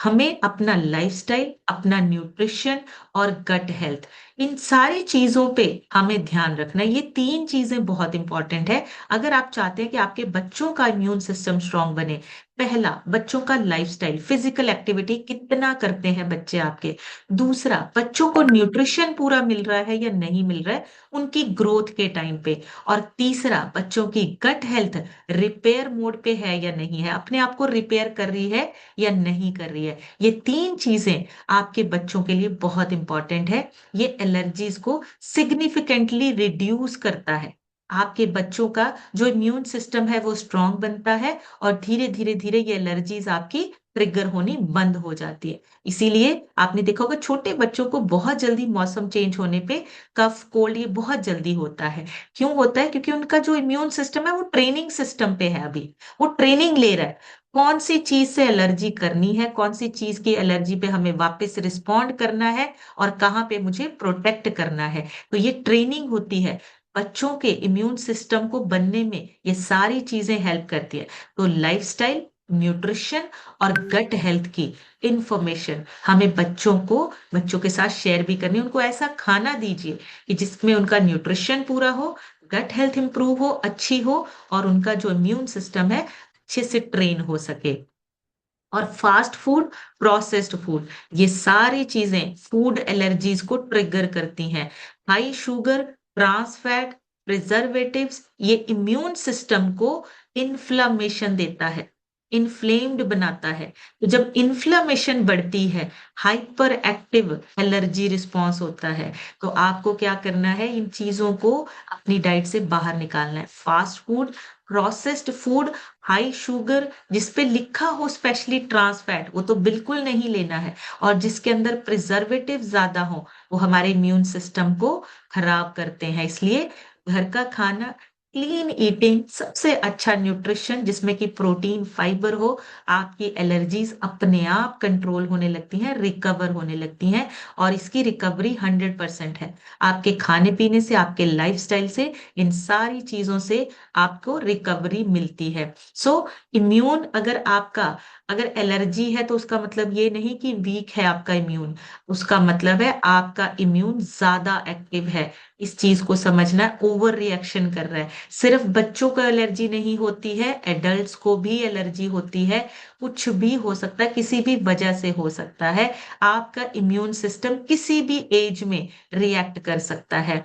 Speaker 1: हमें अपना लाइफस्टाइल, अपना न्यूट्रिशन और गट हेल्थ, इन सारी चीजों पे हमें ध्यान रखना है। ये तीन चीजें बहुत इंपॉर्टेंट है अगर आप चाहते हैं कि आपके बच्चों का इम्यून सिस्टम स्ट्रांग बने। पहला, बच्चों का लाइफस्टाइल, फिजिकल एक्टिविटी कितना करते हैं बच्चे आपके। दूसरा, बच्चों को न्यूट्रिशन पूरा मिल रहा है या नहीं मिल रहा है उनकी ग्रोथ के टाइम पे। और तीसरा, बच्चों की गट हेल्थ रिपेयर मोड पे है या नहीं है, अपने आप को रिपेयर कर रही है या नहीं कर रही है। ये तीन चीजें आपके बच्चों के लिए बहुत इंपॉर्टेंट है। ये एलर्जीज को सिग्निफिकेंटली रिड्यूस करता है। आपके बच्चों का जो इम्यून सिस्टम है वो स्ट्रांग बनता है, और धीरे धीरे धीरे ये एलर्जीज आपकी ट्रिगर होनी बंद हो जाती है। इसीलिए आपने देखा होगा छोटे बच्चों को बहुत जल्दी मौसम चेंज होने पे कफ कोल्ड ये बहुत जल्दी होता है। क्यों होता है? क्योंकि उनका जो इम्यून सिस्टम है वो ट्रेनिंग सिस्टम पे है अभी, वो ट्रेनिंग ले रहा है कौन सी चीज से एलर्जी करनी है, कौन सी चीज की एलर्जी पे हमें वापस रिस्पॉन्ड करना है, और कहाँ पे मुझे प्रोटेक्ट करना है। तो ये ट्रेनिंग होती है। बच्चों के इम्यून सिस्टम को बनने में ये सारी चीजें हेल्प करती है। तो लाइफस्टाइल, न्यूट्रिशन और गट हेल्थ की इंफॉर्मेशन हमें बच्चों के साथ शेयर भी करनी है। उनको ऐसा खाना दीजिए कि जिसमें उनका न्यूट्रिशन पूरा हो, गट हेल्थ इंप्रूव हो, अच्छी हो, और उनका जो इम्यून सिस्टम है अच्छे से ट्रेन हो सके। और फास्ट फूड, प्रोसेस्ड फूड, ये सारी चीजें फूड एलर्जीज को ट्रिगर करती हैं। High sugar, trans fat, preservatives, ये इम्यून सिस्टम को इन्फ्लामेशन देता है, इन्फ्लेम्ड बनाता है। तो जब इन्फ्लामेशन बढ़ती है, हाइपर एक्टिव एलर्जी रिस्पॉन्स होता है। तो आपको क्या करना है? इन चीजों को अपनी डाइट से बाहर निकालना है। Fast food, processed food, high sugar, जिसपे लिखा हो स्पेशली ट्रांस फैट, वो तो बिल्कुल नहीं लेना है। और जिसके अंदर प्रिजर्वेटिव ज्यादा हो, वो हमारे इम्यून सिस्टम को खराब करते हैं। इसलिए घर का खाना, क्लीन ईटिंग, सबसे अच्छा न्यूट्रिशन जिसमें कि प्रोटीन, फाइबर हो, आपकी एलर्जीज अपने आप कंट्रोल होने लगती हैं, रिकवर होने लगती हैं। और इसकी रिकवरी 100% है, आपके खाने पीने से, आपके लाइफस्टाइल से, इन सारी चीजों से आपको रिकवरी मिलती है। सो इम्यून अगर एलर्जी है तो उसका मतलब ये नहीं कि वीक है आपका इम्यून, उसका मतलब है आपका इम्यून ज्यादा एक्टिव है। इस चीज को समझना, ओवर रिएक्शन कर रहा है। सिर्फ बच्चों को एलर्जी नहीं होती है, एडल्ट्स को भी एलर्जी होती है। कुछ भी हो सकता है, किसी भी वजह से हो सकता है। आपका इम्यून सिस्टम किसी भी एज में रिएक्ट कर सकता है।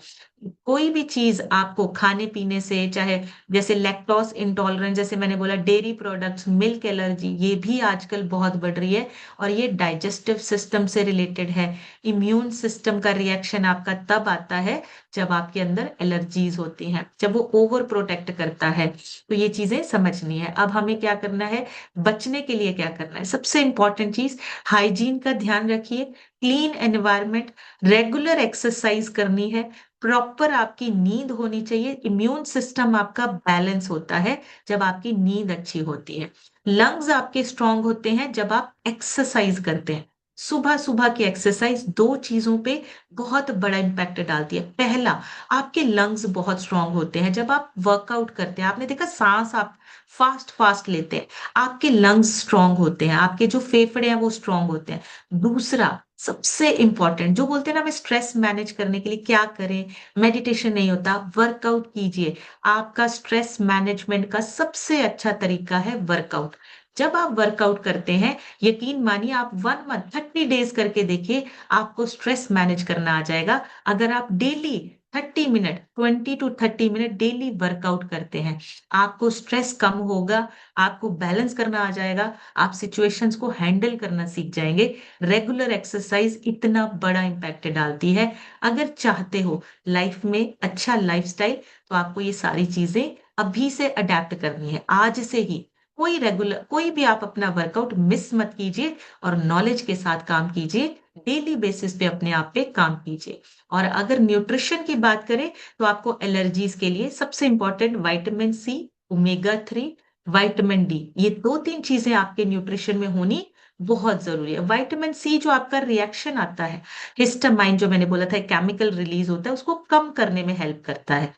Speaker 1: कोई भी चीज आपको खाने पीने से, चाहे जैसे लैक्टोज इंटॉलरेंस, जैसे मैंने बोला डेयरी प्रोडक्ट्स, मिल्क एलर्जी, ये भी आजकल बहुत बढ़ रही है। और ये डाइजेस्टिव सिस्टम से रिलेटेड है। इम्यून सिस्टम का रिएक्शन आपका तब आता है जब आपके अंदर एलर्जीज होती हैं, जब वो ओवर प्रोटेक्ट करता है। तो ये चीजें समझनी है। अब हमें क्या करना है? बचने के लिए क्या करना है? सबसे इंपॉर्टेंट चीज, हाइजीन का ध्यान रखिए, क्लीन एनवायरनमेंट, रेगुलर एक्सरसाइज करनी है, प्रॉपर आपकी नींद होनी चाहिए। इम्यून सिस्टम आपका बैलेंस होता है जब आपकी नींद अच्छी होती है। लंग्स आपके स्ट्रांग होते हैं जब आप एक्सरसाइज करते हैं। सुबह सुबह की एक्सरसाइज दो चीजों पे बहुत बड़ा इम्पैक्ट डालती है। पहला, आपके लंग्स बहुत स्ट्रांग होते हैं जब आप वर्कआउट करते हैं। आपने देखा सांस आप फास्ट फास्ट लेते हैं, आपके लंग्स स्ट्रांग होते हैं, आपके जो फेफड़े हैं वो स्ट्रांग होते हैं। दूसरा, सबसे इंपॉर्टेंट जो बोलते हैं ना, हमें स्ट्रेस मैनेज करने के लिए क्या करें, मेडिटेशन नहीं होता, वर्कआउट कीजिए। आपका स्ट्रेस मैनेजमेंट का सबसे अच्छा तरीका है वर्कआउट। जब आप वर्कआउट करते हैं, यकीन मानिए आप 1 मंथ 30 डेज करके देखिए, आपको स्ट्रेस मैनेज करना आ जाएगा। अगर आप daily 30 minute 20 to 30 minute daily workout करते हैं, आपको स्ट्रेस कम होगा, आपको बैलेंस करना आ जाएगा, आप सिचुएशंस को हैंडल करना सीख जाएंगे। रेगुलर एक्सरसाइज इतना बड़ा इम्पैक्ट डालती है। अगर चाहते हो लाइफ में अच्छा लाइफस्टाइल, तो आपको ये सारी चीजें अभी से अडेप्ट करनी है, आज से ही। कोई भी आप अपना वर्कआउट मिस मत कीजिए, और नॉलेज के साथ काम कीजिए। डेली बेसिस पे अपने आप पे काम कीजिए। और अगर न्यूट्रिशन की बात करें, तो आपको एलर्जीज के लिए सबसे important vitamin C, omega 3, vitamin D, ये 2-3 चीजें आपके न्यूट्रिशन में होनी बहुत जरूरी है। विटामिन C जो आपका रिएक्शन आता है, हिस्टामाइन जो मैंने बोला था केमिकल रिलीज होता है, उसको कम करने में हेल्प करता है।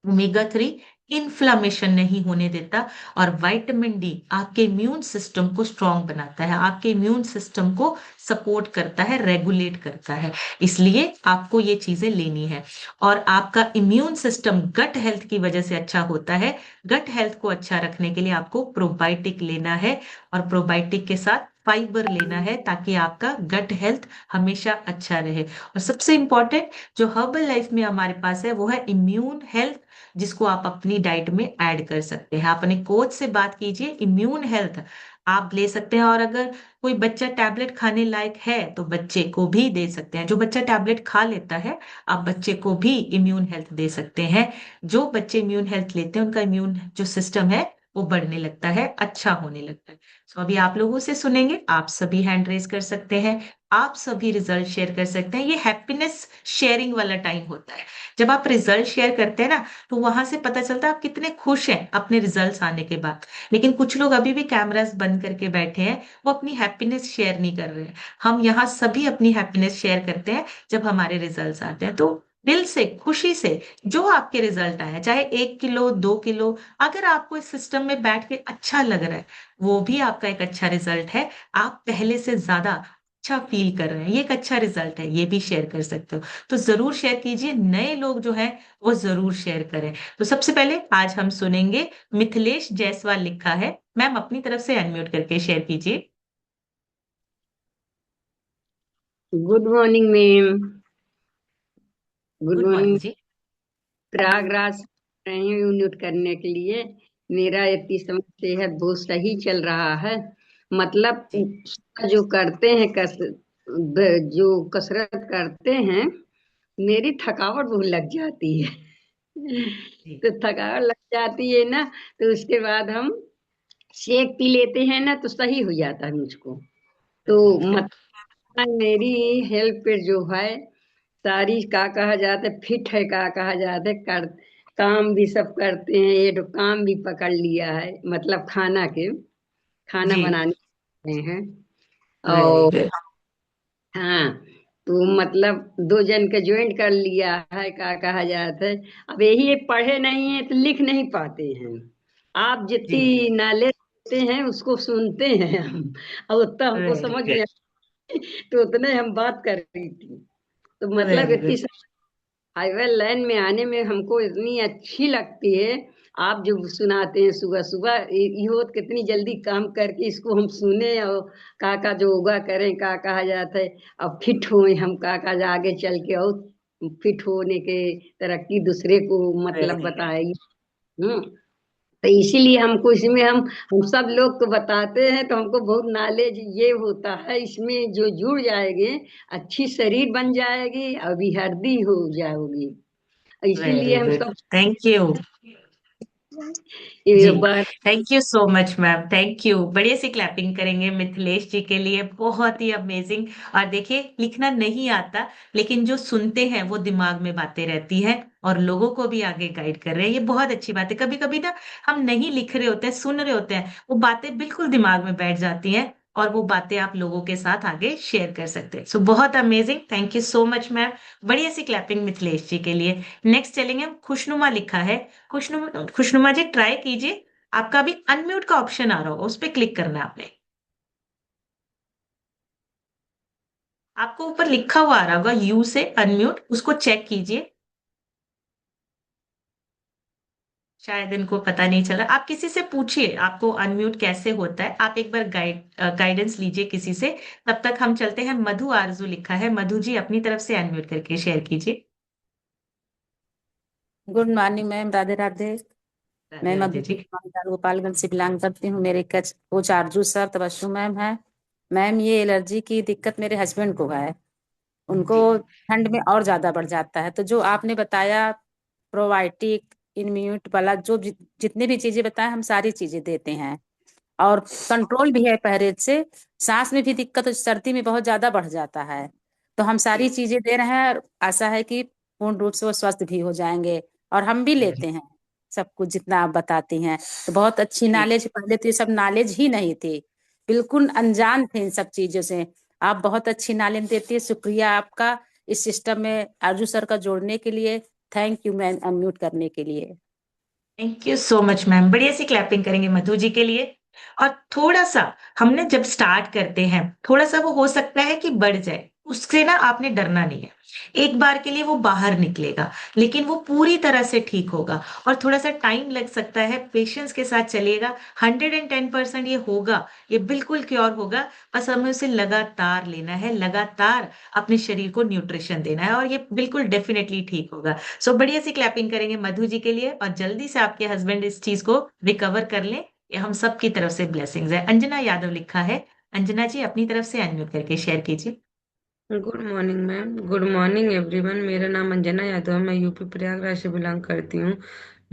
Speaker 1: ओमेगा 3 इन्फ्लामेशन नहीं होने देता। और विटामिन D आपके इम्यून सिस्टम को स्ट्रांग बनाता है, आपके इम्यून सिस्टम को सपोर्ट करता है, रेगुलेट करता है। इसलिए आपको ये चीजें लेनी है। और आपका इम्यून सिस्टम गट हेल्थ की वजह से अच्छा होता है। गट हेल्थ को अच्छा रखने के लिए आपको प्रोबायोटिक लेना है, और प्रोबायोटिक के साथ फाइबर लेना है, ताकि आपका गट हेल्थ हमेशा अच्छा रहे। और सबसे इंपॉर्टेंट जो हर्बल लाइफ में हमारे पास है, वो है इम्यून हेल्थ, जिसको आप अपनी डाइट में ऐड कर सकते हैं। आप अपने कोच से बात कीजिए, इम्यून हेल्थ आप ले सकते हैं। और अगर कोई बच्चा टैबलेट खाने लायक है, तो बच्चे को भी दे सकते हैं। जो बच्चा टैबलेट खा लेता है, आप बच्चे को भी इम्यून हेल्थ दे सकते हैं। जो बच्चे इम्यून हेल्थ लेते हैं, उनका इम्यून जो सिस्टम है वो बढ़ने लगता है, अच्छा होने लगता है। सो अभी आप लोगों से सुनेंगे, आप सभी हैंड रेज कर सकते हैं, आप सभी रिजल्ट शेयर कर सकते हैं। ये हैप्पीनेस शेयरिंग वाला टाइम होता है। जब आप रिजल्ट शेयर करते हैं ना, तो वहां से पता चलता है आप कितने खुश हैं अपने रिजल्ट्स आने के बाद। लेकिन कुछ लोग अभी भी कैमरास बंद करके बैठे हैं, वो अपनी हैप्पीनेस शेयर नहीं कर रहे हैं। हम यहाँ सभी अपनी हैप्पीनेस शेयर करते हैं जब हमारे रिजल्ट्स आते हैं। तो दिल से खुशी से जो आपके रिजल्ट आए, चाहे 1 किलो 2 किलो, अगर आपको इस सिस्टम में बैठ के अच्छा लग रहा है, वो भी आपका एक अच्छा रिजल्ट है। आप पहले से ज्यादा अच्छा फील कर रहे हैं, ये एक अच्छा रिजल्ट है, ये भी शेयर कर सकते हो। तो जरूर शेयर कीजिए, नए लोग जो हैं वो जरूर शेयर करें। तो सबसे पहले आज हम सुनेंगे, मिथिलेश जायसवाल लिखा है। मैम अपनी तरफ से अनम्यूट करके शेयर कीजिए।
Speaker 2: Good morning ma'am. Good
Speaker 1: good morning
Speaker 2: morning.
Speaker 1: जी।
Speaker 2: प्रयागराज से रही हूँ म्यूट करने के लिए। मेरा इतनी समय सेहत बहुत सही चल रहा है। मतलब
Speaker 1: जी
Speaker 2: जो करते हैं जो कसरत करते हैं, मेरी थकावट बहुत लग जाती है।
Speaker 1: जी
Speaker 2: तो थकावट लग जाती है ना, तो उसके बाद हम शेक पी लेते हैं ना, तो सही हो जाता है मुझको। तो
Speaker 1: वेरी गुड।
Speaker 2: मतलब मेरी हेल्थ पे जो है सारी का कहा जाता है, फिट है का कहा जाता है, कर काम भी सब करते हैं। ये तो काम भी पकड़ लिया है, मतलब खाना
Speaker 1: जी
Speaker 2: बनाने हैं।
Speaker 1: वेरी
Speaker 2: और
Speaker 1: गुड।
Speaker 2: हाँ, तो मतलब दो जन का ज्वाइंट कर लिया है का कहा जाता है। अब यही पढ़े नहीं है तो लिख नहीं पाते हैं। आप
Speaker 1: जी
Speaker 2: जितनी नॉलेज देते हैं उसको सुनते हैं हम, और उतना हमको
Speaker 1: वेरी
Speaker 2: समझ
Speaker 1: गुड।
Speaker 2: में तो उतने हम बात कर रही थी। तो मतलब
Speaker 1: वेरी
Speaker 2: इतनी
Speaker 1: गुड।
Speaker 2: हाईवे लाइन में आने में हमको इतनी अच्छी लगती है। आप जो सुनाते हैं सुबह सुबह, ये हो कितनी जल्दी काम करके इसको हम सुने, और का जो योगा करें का कहा जाता है। अब फिट हो हम का आगे चल के, और फिट होने के तरक्की दूसरे को मतलब
Speaker 1: वेरी गुड।
Speaker 2: बताएगी। हम्म। तो इसीलिए हमको इसमें हम सब लोग को बताते हैं, तो हमको बहुत नॉलेज ये होता है। इसमें जो जुड़ जाएंगे, अच्छी शरीर बन जाएगी, अभी हड्डी हो जाओगी। इसीलिए
Speaker 1: वेरी
Speaker 2: हम
Speaker 1: गुड।
Speaker 2: सब
Speaker 1: थैंक यू। जी
Speaker 2: ये बात।
Speaker 1: Thank you so much ma'am, thank you. बढ़िया सी क्लैपिंग करेंगे मिथिलेश जी के लिए, बहुत ही अमेजिंग। और देखिए, लिखना नहीं आता, लेकिन जो सुनते हैं वो दिमाग में बातें रहती है, और लोगों को भी आगे गाइड कर रहे हैं, ये बहुत अच्छी बात है। कभी कभी ना हम नहीं लिख रहे होते हैं, सुन रहे होते हैं, वो बातें बिल्कुल दिमाग में बैठ जाती हैं, और वो बातें आप लोगों के साथ आगे शेयर कर सकते हैं। सो बहुत amazing, thank you so much ma'am. बढ़िया सी क्लैपिंग मिथिलेश जी के लिए। नेक्स्ट चलेंगे हम, खुशनुमा लिखा है। खुशनुमा, खुशनुमा जी ट्राई कीजिए, आपका भी अनम्यूट का ऑप्शन आ रहा होगा, उस पर क्लिक करना है आपने। आपको ऊपर लिखा हुआ आ रहा होगा यू से अनम्यूट, उसको चेक कीजिए। शायद इनको पता नहीं चला, आप किसी से पूछिए आपको अनम्यूट कैसे होता है, आप एक बार गाइडेंस लीजिए किसी से। तब तक हम चलते हैं, मधु आरजू लिखा है, मधु जी अपनी तरफ से अनम्यूट करके शेयर कीजिए।
Speaker 3: Good morning ma'am, Radhe Radhe. मैं
Speaker 1: राधे राधे
Speaker 3: मधु
Speaker 1: जी।
Speaker 3: गोपालगंज से बिलोंग करती हूँ। मेरे कोच आरजू सर, तबस्सुम मैम है। मैम, ये एलर्जी की दिक्कत मेरे हस्बैंड को है। उनको
Speaker 1: जी
Speaker 3: ठंड में और ज्यादा बढ़ जाता है। तो जो आपने बताया प्रोबायोटिक इम्यूट वाला, जितने भी चीजें बताया, हम सारी चीजें देते हैं। और कंट्रोल भी है परहेज से। सांस में भी दिक्कत, सर्दी में बहुत ज्यादा बढ़ जाता है। तो हम सारी
Speaker 1: जी
Speaker 3: चीजें दे रहे हैं, और आशा है कि पूर्ण रूप से वो स्वस्थ भी हो जाएंगे। और हम भी
Speaker 1: जी
Speaker 3: लेते हैं सब कुछ जितना आप बताती हैं। तो बहुत अच्छी
Speaker 1: जी।
Speaker 3: नॉलेज, पहले तो ये सब नॉलेज ही नहीं थी, बिल्कुल अनजान थे इन सब चीजों से। आप बहुत अच्छी नॉलेज देती है, शुक्रिया आपका इस सिस्टम में आरजू सर का जोड़ने के लिए। थैंक यू मैम, अनम्यूट करने के लिए।
Speaker 1: Thank you so much ma'am, बढ़िया सी क्लैपिंग करेंगे मधु जी के लिए। और थोड़ा सा, हमने जब स्टार्ट करते हैं, थोड़ा सा वो हो सकता है कि बढ़ जाए, उससे ना आपने डरना नहीं है। एक बार के लिए वो बाहर निकलेगा, लेकिन वो पूरी तरह से ठीक होगा। और थोड़ा सा टाइम लग सकता है, पेशेंस के साथ चलिएगा, 110% ये होगा, ये बिल्कुल क्योर होगा। बस हमें उसे लगातार लेना है, लगातार अपने शरीर को न्यूट्रिशन देना है, और ये बिल्कुल डेफिनेटली ठीक होगा। सो बढ़िया सी क्लैपिंग करेंगे मधु जी के लिए, और जल्दी से आपके हस्बैंड इस चीज को रिकवर कर लें, ये हम सब की तरफ से ब्लेसिंग्स है। अंजना यादव लिखा है, अंजना जी अपनी तरफ से अनम्यूट करके शेयर कीजिए।
Speaker 4: Good morning ma'am, good morning everyone. मेरा नाम अंजना यादव है, मैं यूपी प्रयागराज से बिलोंग करती हूँ।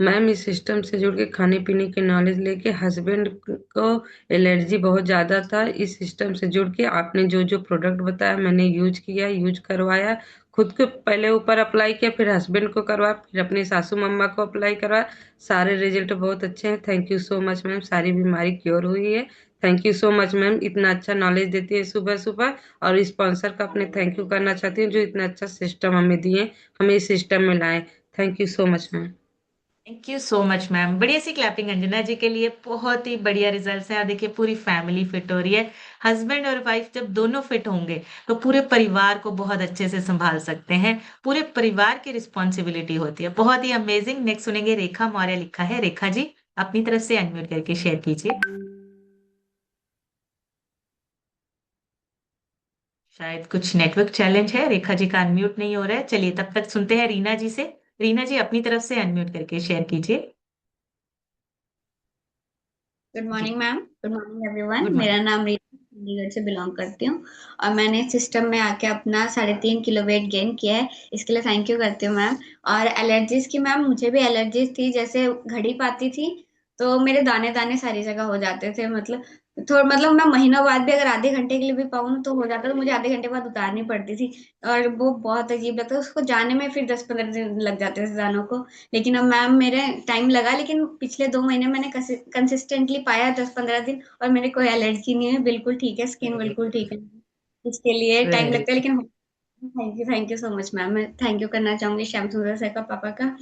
Speaker 4: मैम, इस सिस्टम से जुड़ के खाने पीने की नॉलेज लेके हस्बैंड को एलर्जी बहुत ज़्यादा था। इस सिस्टम से जुड़ के आपने जो जो प्रोडक्ट बताया मैंने यूज किया, यूज करवाया। खुद को पहले ऊपर अप्लाई किया, फिर हस्बैंड को करवाया, फिर अपनी सासू मम्मा को अप्लाई करवाया। सारे रिजल्ट बहुत अच्छे हैं। Thank you so much ma'am, सारी बीमारी क्योर हुई है। Thank you so much ma'am, इतना अच्छा नॉलेज देती है सुबह सुबह। और स्पॉन्सर का अपने थैंक यू करना चाहती हूँ, जो इतना अच्छा सिस्टम हमें दिए, हमें इस सिस्टम में लाए। Thank you so much ma'am.
Speaker 1: Thank you so much ma'am, बढ़िया सी क्लैपिंग अंजना जी के लिए। बहुत ही बढ़िया रिजल्ट्स हैं, देखिए पूरी फैमिली फिट हो रही है। हस्बैंड और वाइफ जब दोनों फिट होंगे, तो पूरे परिवार को बहुत अच्छे से संभाल सकते हैं। पूरे परिवार की रिस्पॉन्सिबिलिटी होती है, बहुत ही अमेजिंग। नेक्स्ट सुनेंगे, रेखा मौर्य लिखा है, रेखा जी अपनी तरफ से अनम्यूट करके शेयर कीजिए। शायद कुछ नेटवर्क चैलेंज है, रेखा जी का अनम्यूट नहीं हो रहा है। चलिए तब तक सुनते हैं रीना जी से। रीना जी अपनी तरफ से अनम्यूट करके शेयर कीजिए।
Speaker 5: गुड
Speaker 1: जी
Speaker 5: morning ma'am, good morning everyone.
Speaker 1: Good
Speaker 5: मेरा
Speaker 1: मॉर्निंग।
Speaker 5: नाम रीता, चंडीगढ़ से बिलोंग करती हूँ। और मैंने इस सिस्टम में आके अपना 3.5 किलो वेट गेन किया है। इसके लिए थैंक यू करती हूँ मैम। और एलर्जीज की मैम, मुझे भी एलर्जीज थी। जैसे घड़ी पाती थी तो मेरे दाने दाने सारी जगह हो जाते थे। मतलब थोड़ा, मतलब मैं महीनों बाद भी अगर आधे घंटे के लिए भी पाऊँ तो हो जाता, तो मुझे आधे घंटे बाद उतारनी पड़ती थी। और वो बहुत अजीब लगता है, उसको जाने में फिर 10-15 दिन लग जाते थे दानों को। लेकिन अब मैम मेरे टाइम लगा, लेकिन पिछले 2 महीने मैंने कंसिस्टेंटली पाया 10-15 दिन, और मेरे कोई एलर्जी नहीं है, बिल्कुल ठीक है, स्किन
Speaker 1: वेरी
Speaker 5: बिल्कुल ठीक है। इसके लिए टाइम
Speaker 1: वेरी
Speaker 5: लगता है, लेकिन thank you so much ma'am. मैं थैंक यू करना चाहूंगी श्याम सुंदर सर का, पापा का,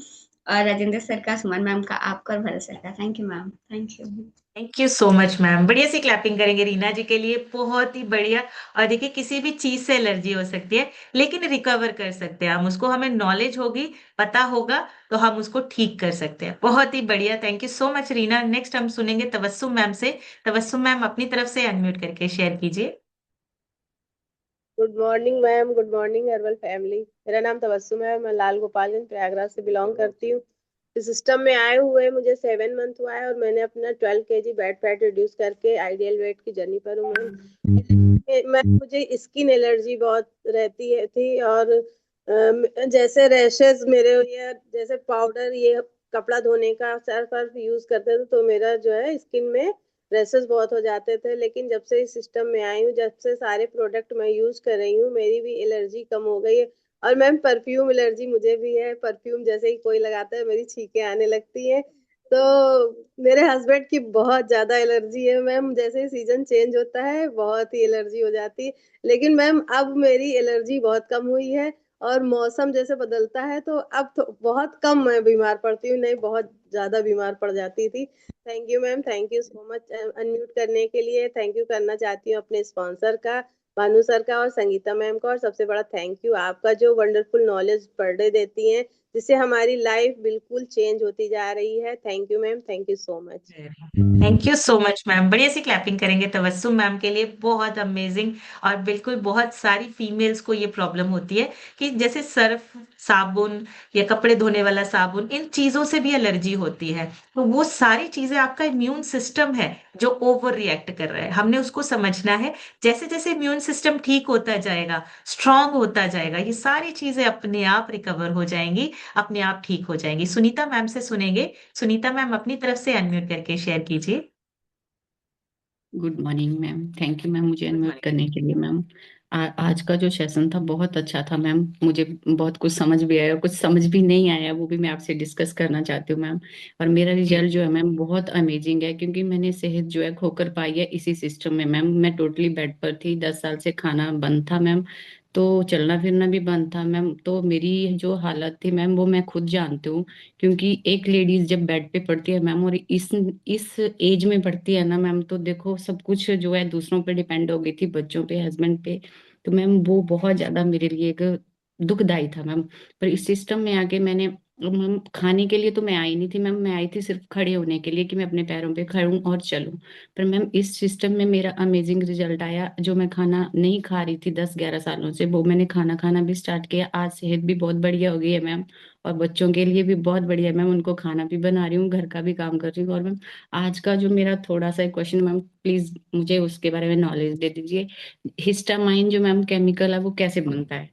Speaker 5: और राजेंद्र सर का, सुमन मैम का, आपका और भरत सर का। Thank you ma'am, thank you.
Speaker 1: Thank you so much ma'am, बढ़िया सी क्लैपिंग करेंगे रीना जी के लिए, बहुत ही बढ़िया। और देखिए किसी भी चीज से एलर्जी हो सकती है, लेकिन रिकवर कर सकते हैं हम उसको, हमें नॉलेज होगी, पता होगा, तो हम उसको ठीक कर सकते हैं। बहुत ही बढ़िया, thank you so much Reena. Next हम सुनेंगे तबस्सुम मैम से। तबस्सुम मैम अपनी तरफ से अनम्यूट करके शेयर कीजिए।
Speaker 6: Good morning ma'am, good morning herbal family. मेरा नाम तबस्सुम है, मैं लाल गोपालगंज प्रयागराज से बिलोंग करती हूँ। इस सिस्टम में आए हुए मुझे 7 मंथ हुआ है, और मैंने अपना 12 kg बैड फैट रिड्यूस करके आइडियल वेट की जर्नी पर हूँ मैं। मुझे स्किन एलर्जी बहुत रहती है थी, और जैसे रैशेस मेरे, ये जैसे पाउडर, ये कपड़ा धोने का सर्फ वर्फ यूज करते थे तो मेरा जो है स्किन में रैशेस बहुत हो जाते थे। लेकिन जब से इस सिस्टम में आई हूँ, जब से सारे प्रोडक्ट मैं यूज कर रही हूँ, मेरी भी एलर्जी कम हो गई है। और मैम परफ्यूम एलर्जी मुझे भी है, परफ्यूम जैसे ही कोई लगाता है मेरी छींकें आने लगती है। तो मेरे हस्बैंड की बहुत ज्यादा एलर्जी है मैम, जैसे ही सीजन चेंज होता है बहुत ही एलर्जी हो जाती है। लेकिन मैम अब मेरी एलर्जी बहुत कम हुई है, और मौसम जैसे बदलता है तो अब तो बहुत कम मैं बीमार पड़ती हूँ, नहीं बहुत ज्यादा बीमार पड़ जाती थी। Thank you ma'am, thank you so much unmute करने के लिए। थैंक यू करना चाहती हूँ अपने स्पॉन्सर का, भानु सर का और संगीता मैम का, और सबसे बड़ा थैंक यू आपका जो वंडरफुल नॉलेज पर डे देती हैं, जिससे हमारी लाइफ बिल्कुल चेंज होती जा रही है। Thank you ma'am, thank you so much.
Speaker 1: Thank you so much ma'am, बढ़िया सी क्लैपिंग करेंगे तबस्सुम मैम के लिए, बहुत अमेजिंग। और बिल्कुल बहुत सारी फीमेल्स को ये प्रॉब्लम होती है कि जैसे सर्फ, साबुन या कपड़े धोने वाला साबुन, इन चीजों से भी एलर्जी होती है। तो वो सारी चीजें आपका इम्यून सिस्टम है जो ओवर रिएक्ट कर रहा है, हमने उसको समझना है। जैसे जैसे इम्यून सिस्टम ठीक होता जाएगा, स्ट्रांग होता जाएगा, ये सारी चीजें अपने आप रिकवर हो जाएंगी, अपने आप ठीक हो जाएंगी। सुनीता मैम से सुनेंगे। सुनीता मैम अपनी तरफ से अनम्यूट करके शेयर कीजिए।
Speaker 7: Good morning ma'am, thank you ma'am मुझे
Speaker 1: गुड
Speaker 7: अनम्यूट
Speaker 1: मॉर्निंग।
Speaker 7: करने के लिए मैम। आज का जो सेशन था बहुत अच्छा था मैम, मुझे बहुत कुछ समझ भी आया, कुछ समझ भी नहीं आया, वो भी मैं आपसे डिस्कस करना चाहती हूँ मैम। और मेरा
Speaker 1: जी
Speaker 7: रिजल्ट जो है मैम बहुत अमेजिंग है, क्योंकि मैंने सेहत जो है खोकर पाई है इसी सिस्टम में मैम। मैं टोटली बेड पर थी, 10 साल से खाना बंद था मैम, तो चलना फिरना भी बंद था मैम। तो मेरी जो हालत थी मैम वो मैं खुद जानती हूँ, क्योंकि एक लेडीज जब बेड पे पड़ती है मैम, और इस एज में पड़ती है ना मैम, तो देखो सब कुछ जो है दूसरों पे डिपेंड हो गई थी, बच्चों पे, हस्बैंड पे। तो मैम वो बहुत ज्यादा मेरे लिए एक दुखदाई था मैम। पर इस सिस्टम में आके मैंने, मैम खाने के लिए तो मैं आई नहीं थी मैम, मैं आई थी सिर्फ खड़े होने के लिए कि मैं अपने पैरों पे खड़ूं और चलूं। पर मैम इस सिस्टम में मेरा अमेजिंग रिजल्ट आया। जो मैं खाना नहीं खा रही थी 10-11 सालों से, वो मैंने खाना खाना भी स्टार्ट किया। आज सेहत भी बहुत बढ़िया हो गई है मैम, और बच्चों के लिए भी बहुत बढ़िया मैम, उनको खाना भी बना रही हूँ, घर का भी काम कर रही हूँ। और मैम आज का जो मेरा थोड़ा सा क्वेश्चन मैम, प्लीज मुझे उसके बारे में नॉलेज दे दीजिए। हिस्टामाइन जो मैम केमिकल है वो कैसे बनता है?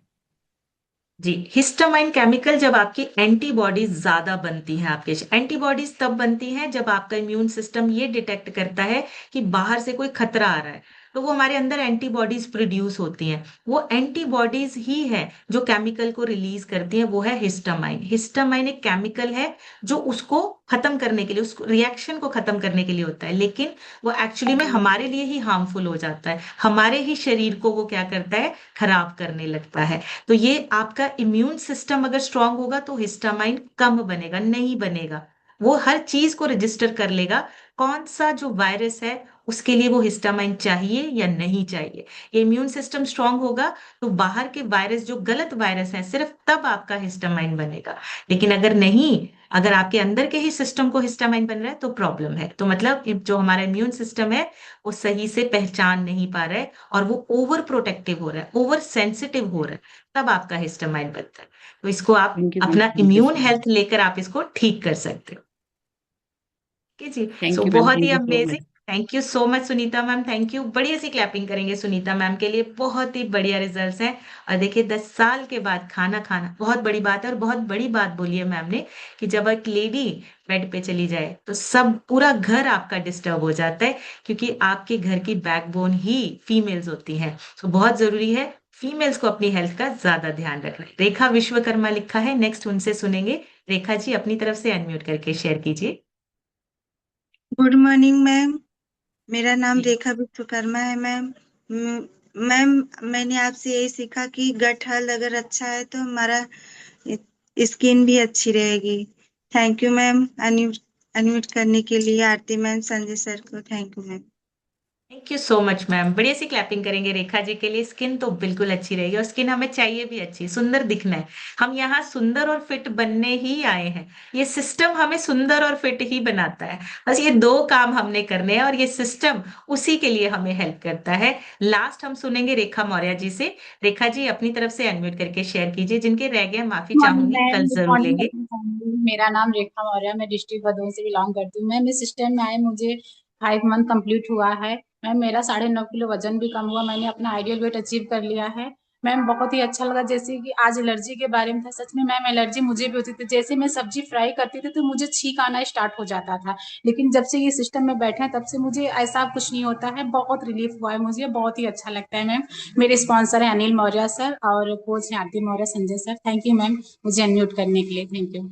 Speaker 1: जी, हिस्टामाइन केमिकल जब आपकी एंटीबॉडीज ज्यादा बनती हैं, आपके एंटीबॉडीज तब बनती हैं जब आपका इम्यून सिस्टम ये डिटेक्ट करता है कि बाहर से कोई खतरा आ रहा है, तो वो हमारे अंदर एंटीबॉडीज प्रोड्यूस होती हैं। वो एंटीबॉडीज ही है जो केमिकल को रिलीज करती हैं, वो है हिस्टामाइन। हिस्टामाइन एक केमिकल है जो उसको खत्म करने के लिए, उस रिएक्शन को खत्म करने के लिए होता है, लेकिन वो एक्चुअली में हमारे लिए ही हार्मफुल हो जाता है, हमारे ही शरीर को वो क्या करता है, खराब करने लगता है। तो ये आपका इम्यून सिस्टम अगर स्ट्रांग होगा तो हिस्टामाइन कम बनेगा, नहीं बनेगा। वो हर चीज को रजिस्टर कर लेगा, कौन सा जो वायरस है उसके लिए वो हिस्टामाइन चाहिए या नहीं चाहिए। ये इम्यून सिस्टम स्ट्रांग होगा तो बाहर के वायरस, जो गलत वायरस है, सिर्फ तब आपका हिस्टामाइन बनेगा। लेकिन अगर नहीं, अगर आपके अंदर के ही सिस्टम को हिस्टामाइन बन रहा है तो प्रॉब्लम है। तो मतलब जो हमारा इम्यून सिस्टम है वो सही से पहचान नहीं पा रहा है, और वो ओवर प्रोटेक्टिव हो रहा है, ओवर सेंसिटिव हो रहा है, तब आपका हिस्टामाइन बनता है। तो इसको आप
Speaker 7: थैंक यू मैम,
Speaker 1: अपना
Speaker 7: thank you
Speaker 1: immune
Speaker 7: so much.
Speaker 1: Health लेकर आप इसको ठीक कर सकते हो। ठीक है जी। सो
Speaker 7: थैंक यू मैम,
Speaker 1: बहुत ही
Speaker 7: thank you so
Speaker 1: amazing.
Speaker 7: Much.
Speaker 1: Thank you so much Sunita ma'am, thank you. बढ़िया सी क्लैपिंग करेंगे सुनीता मैम के लिए, बहुत ही बढ़िया रिजल्ट्स हैं। और देखिए 10 साल के बाद खाना खाना बहुत बड़ी बात है, और बहुत बड़ी बात बोली है मैम ने कि जब एक लेडी बेड पे चली जाए तो सब पूरा घर आपका डिस्टर्ब हो जाता है, क्योंकि आपके घर की बैकबोन ही फीमेल्स होती हैं। तो बहुत जरूरी है फीमेल्स को अपनी हेल्थ का ज्यादा ध्यान रखना है। रेखा विश्वकर्मा लिखा है, नेक्स्ट उनसे सुनेंगे। रेखा जी अपनी तरफ से अनम्यूट करके शेयर कीजिए।
Speaker 8: गुड मॉर्निंग मैम, मेरा नाम
Speaker 1: जी
Speaker 8: रेखा विश्वकर्मा है मैम। मैम मैंने आपसे यही सीखा कि गट हेल्थ अगर अच्छा है तो हमारा स्किन भी अच्छी रहेगी। थैंक यू मैम अनम्यूट करने के लिए। आरती मैम, संजय सर को thank you ma'am.
Speaker 1: Thank you so much ma'am, बढ़िया सी क्लैपिंग करेंगे रेखा जी के लिए। स्किन तो बिल्कुल अच्छी रहेगी, और स्किन हमें चाहिए भी अच्छी, सुंदर दिखना है। हम यहाँ सुंदर और फिट बनने ही आए हैं, ये सिस्टम हमें सुंदर और फिट ही बनाता है। बस ये दो काम हमने करने हैं, और ये सिस्टम उसी के लिए हमें हेल्प करता है। लास्ट हम सुनेंगे रेखा मौर्य जी से। रेखा जी अपनी तरफ से अनम्यूट करके शेयर कीजिए, जिनके रह गए माफी
Speaker 9: मॉर्निंग
Speaker 1: चाहूंगी,
Speaker 9: मैम,
Speaker 1: कल
Speaker 9: गुड
Speaker 1: जरूर
Speaker 9: मॉर्निंग
Speaker 1: लेंगे।
Speaker 9: अपनी फैमिली। मेरा नाम रेखा मौर्य, मैं डिस्ट्रिक्ट भदोही से बिलोंग करती हूँ। मैम इस सिस्टम में आए मुझे 5 मंथ कंप्लीट हुआ है। मैम मेरा 9.5 किलो वजन भी कम हुआ, मैंने अपना आइडियल वेट अचीव कर लिया है। मैम बहुत ही अच्छा लगा। जैसे कि आज एलर्जी के बारे में था, सच में मैम एलर्जी मुझे भी होती थी। जैसे मैं सब्जी फ्राई करती थी तो मुझे छींक आना स्टार्ट हो जाता था, लेकिन जब से ये सिस्टम में बैठे हैं तब से मुझे ऐसा कुछ नहीं होता है। बहुत रिलीफ हुआ है मुझे, बहुत ही अच्छा लगता है मैम। मेरे स्पॉन्सर है अनिल मौर्य सर, और कोच है Aarti Maurya, Sanjay sir. Thank you ma'am मुझे अनम्यूट करने के लिए। Thank you.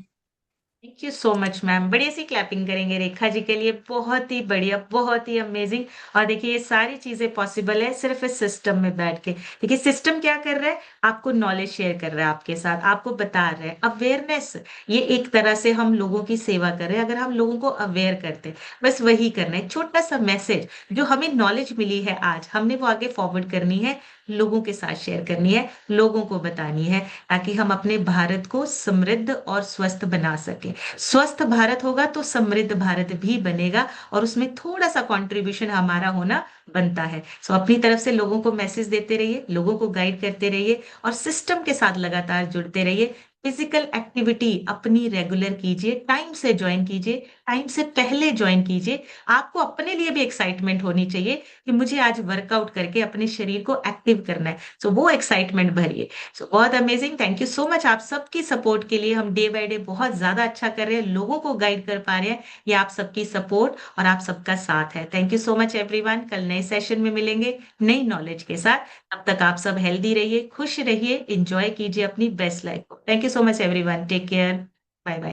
Speaker 1: Thank you so much ma'am. बढ़िया सी क्लैपिंग करेंगे रेखा जी के लिए, बहुत ही बढ़िया, बहुत ही अमेजिंग। और देखिए ये सारी चीजें पॉसिबल है सिर्फ इस सिस्टम में बैठ के। देखिए सिस्टम क्या कर रहा है, आपको नॉलेज शेयर कर रहा है, आपके साथ आपको बता रहा है अवेयरनेस। ये एक तरह से हम लोगों की सेवा कर रहे हैं, अगर हम लोगों को अवेयर करते हैं, बस वही करना है। छोटा सा मैसेज जो हमें नॉलेज मिली है आज, हमने वो आगे फॉरवर्ड करनी है, लोगों के साथ शेयर करनी है, लोगों को बतानी है, ताकि हम अपने भारत को समृद्ध और स्वस्थ बना सके। स्वस्थ भारत होगा तो समृद्ध भारत भी बनेगा, और उसमें थोड़ा सा कंट्रीब्यूशन हमारा होना बनता है। सो अपनी तरफ से लोगों को मैसेज देते रहिए, लोगों को गाइड करते रहिए, और सिस्टम के साथ लगातार जुड़ते रहिए। फिजिकल एक्टिविटी अपनी रेगुलर कीजिए, टाइम से ज्वाइन कीजिए, टाइम से पहले ज्वाइन कीजिए। आपको अपने लिए भी एक्साइटमेंट होनी चाहिए कि मुझे आज वर्कआउट करके अपने शरीर को एक्टिव करना है। सो वो एक्साइटमेंट भरिए। सो बहुत amazing, thank you so much आप सबकी सपोर्ट के लिए। हम डे बाय डे बहुत ज्यादा अच्छा कर रहे हैं, लोगों को गाइड कर पा रहे हैं, ये आप सबकी सपोर्ट और आप सबका साथ है। Thank you so much everyone. कल नए सेशन में मिलेंगे नई नॉलेज के साथ। तब तक आप सब हेल्दी रहिए, खुश रहिए, एंजॉय कीजिए अपनी बेस्ट लाइफ को। Thank you so much everyone, take care, bye bye.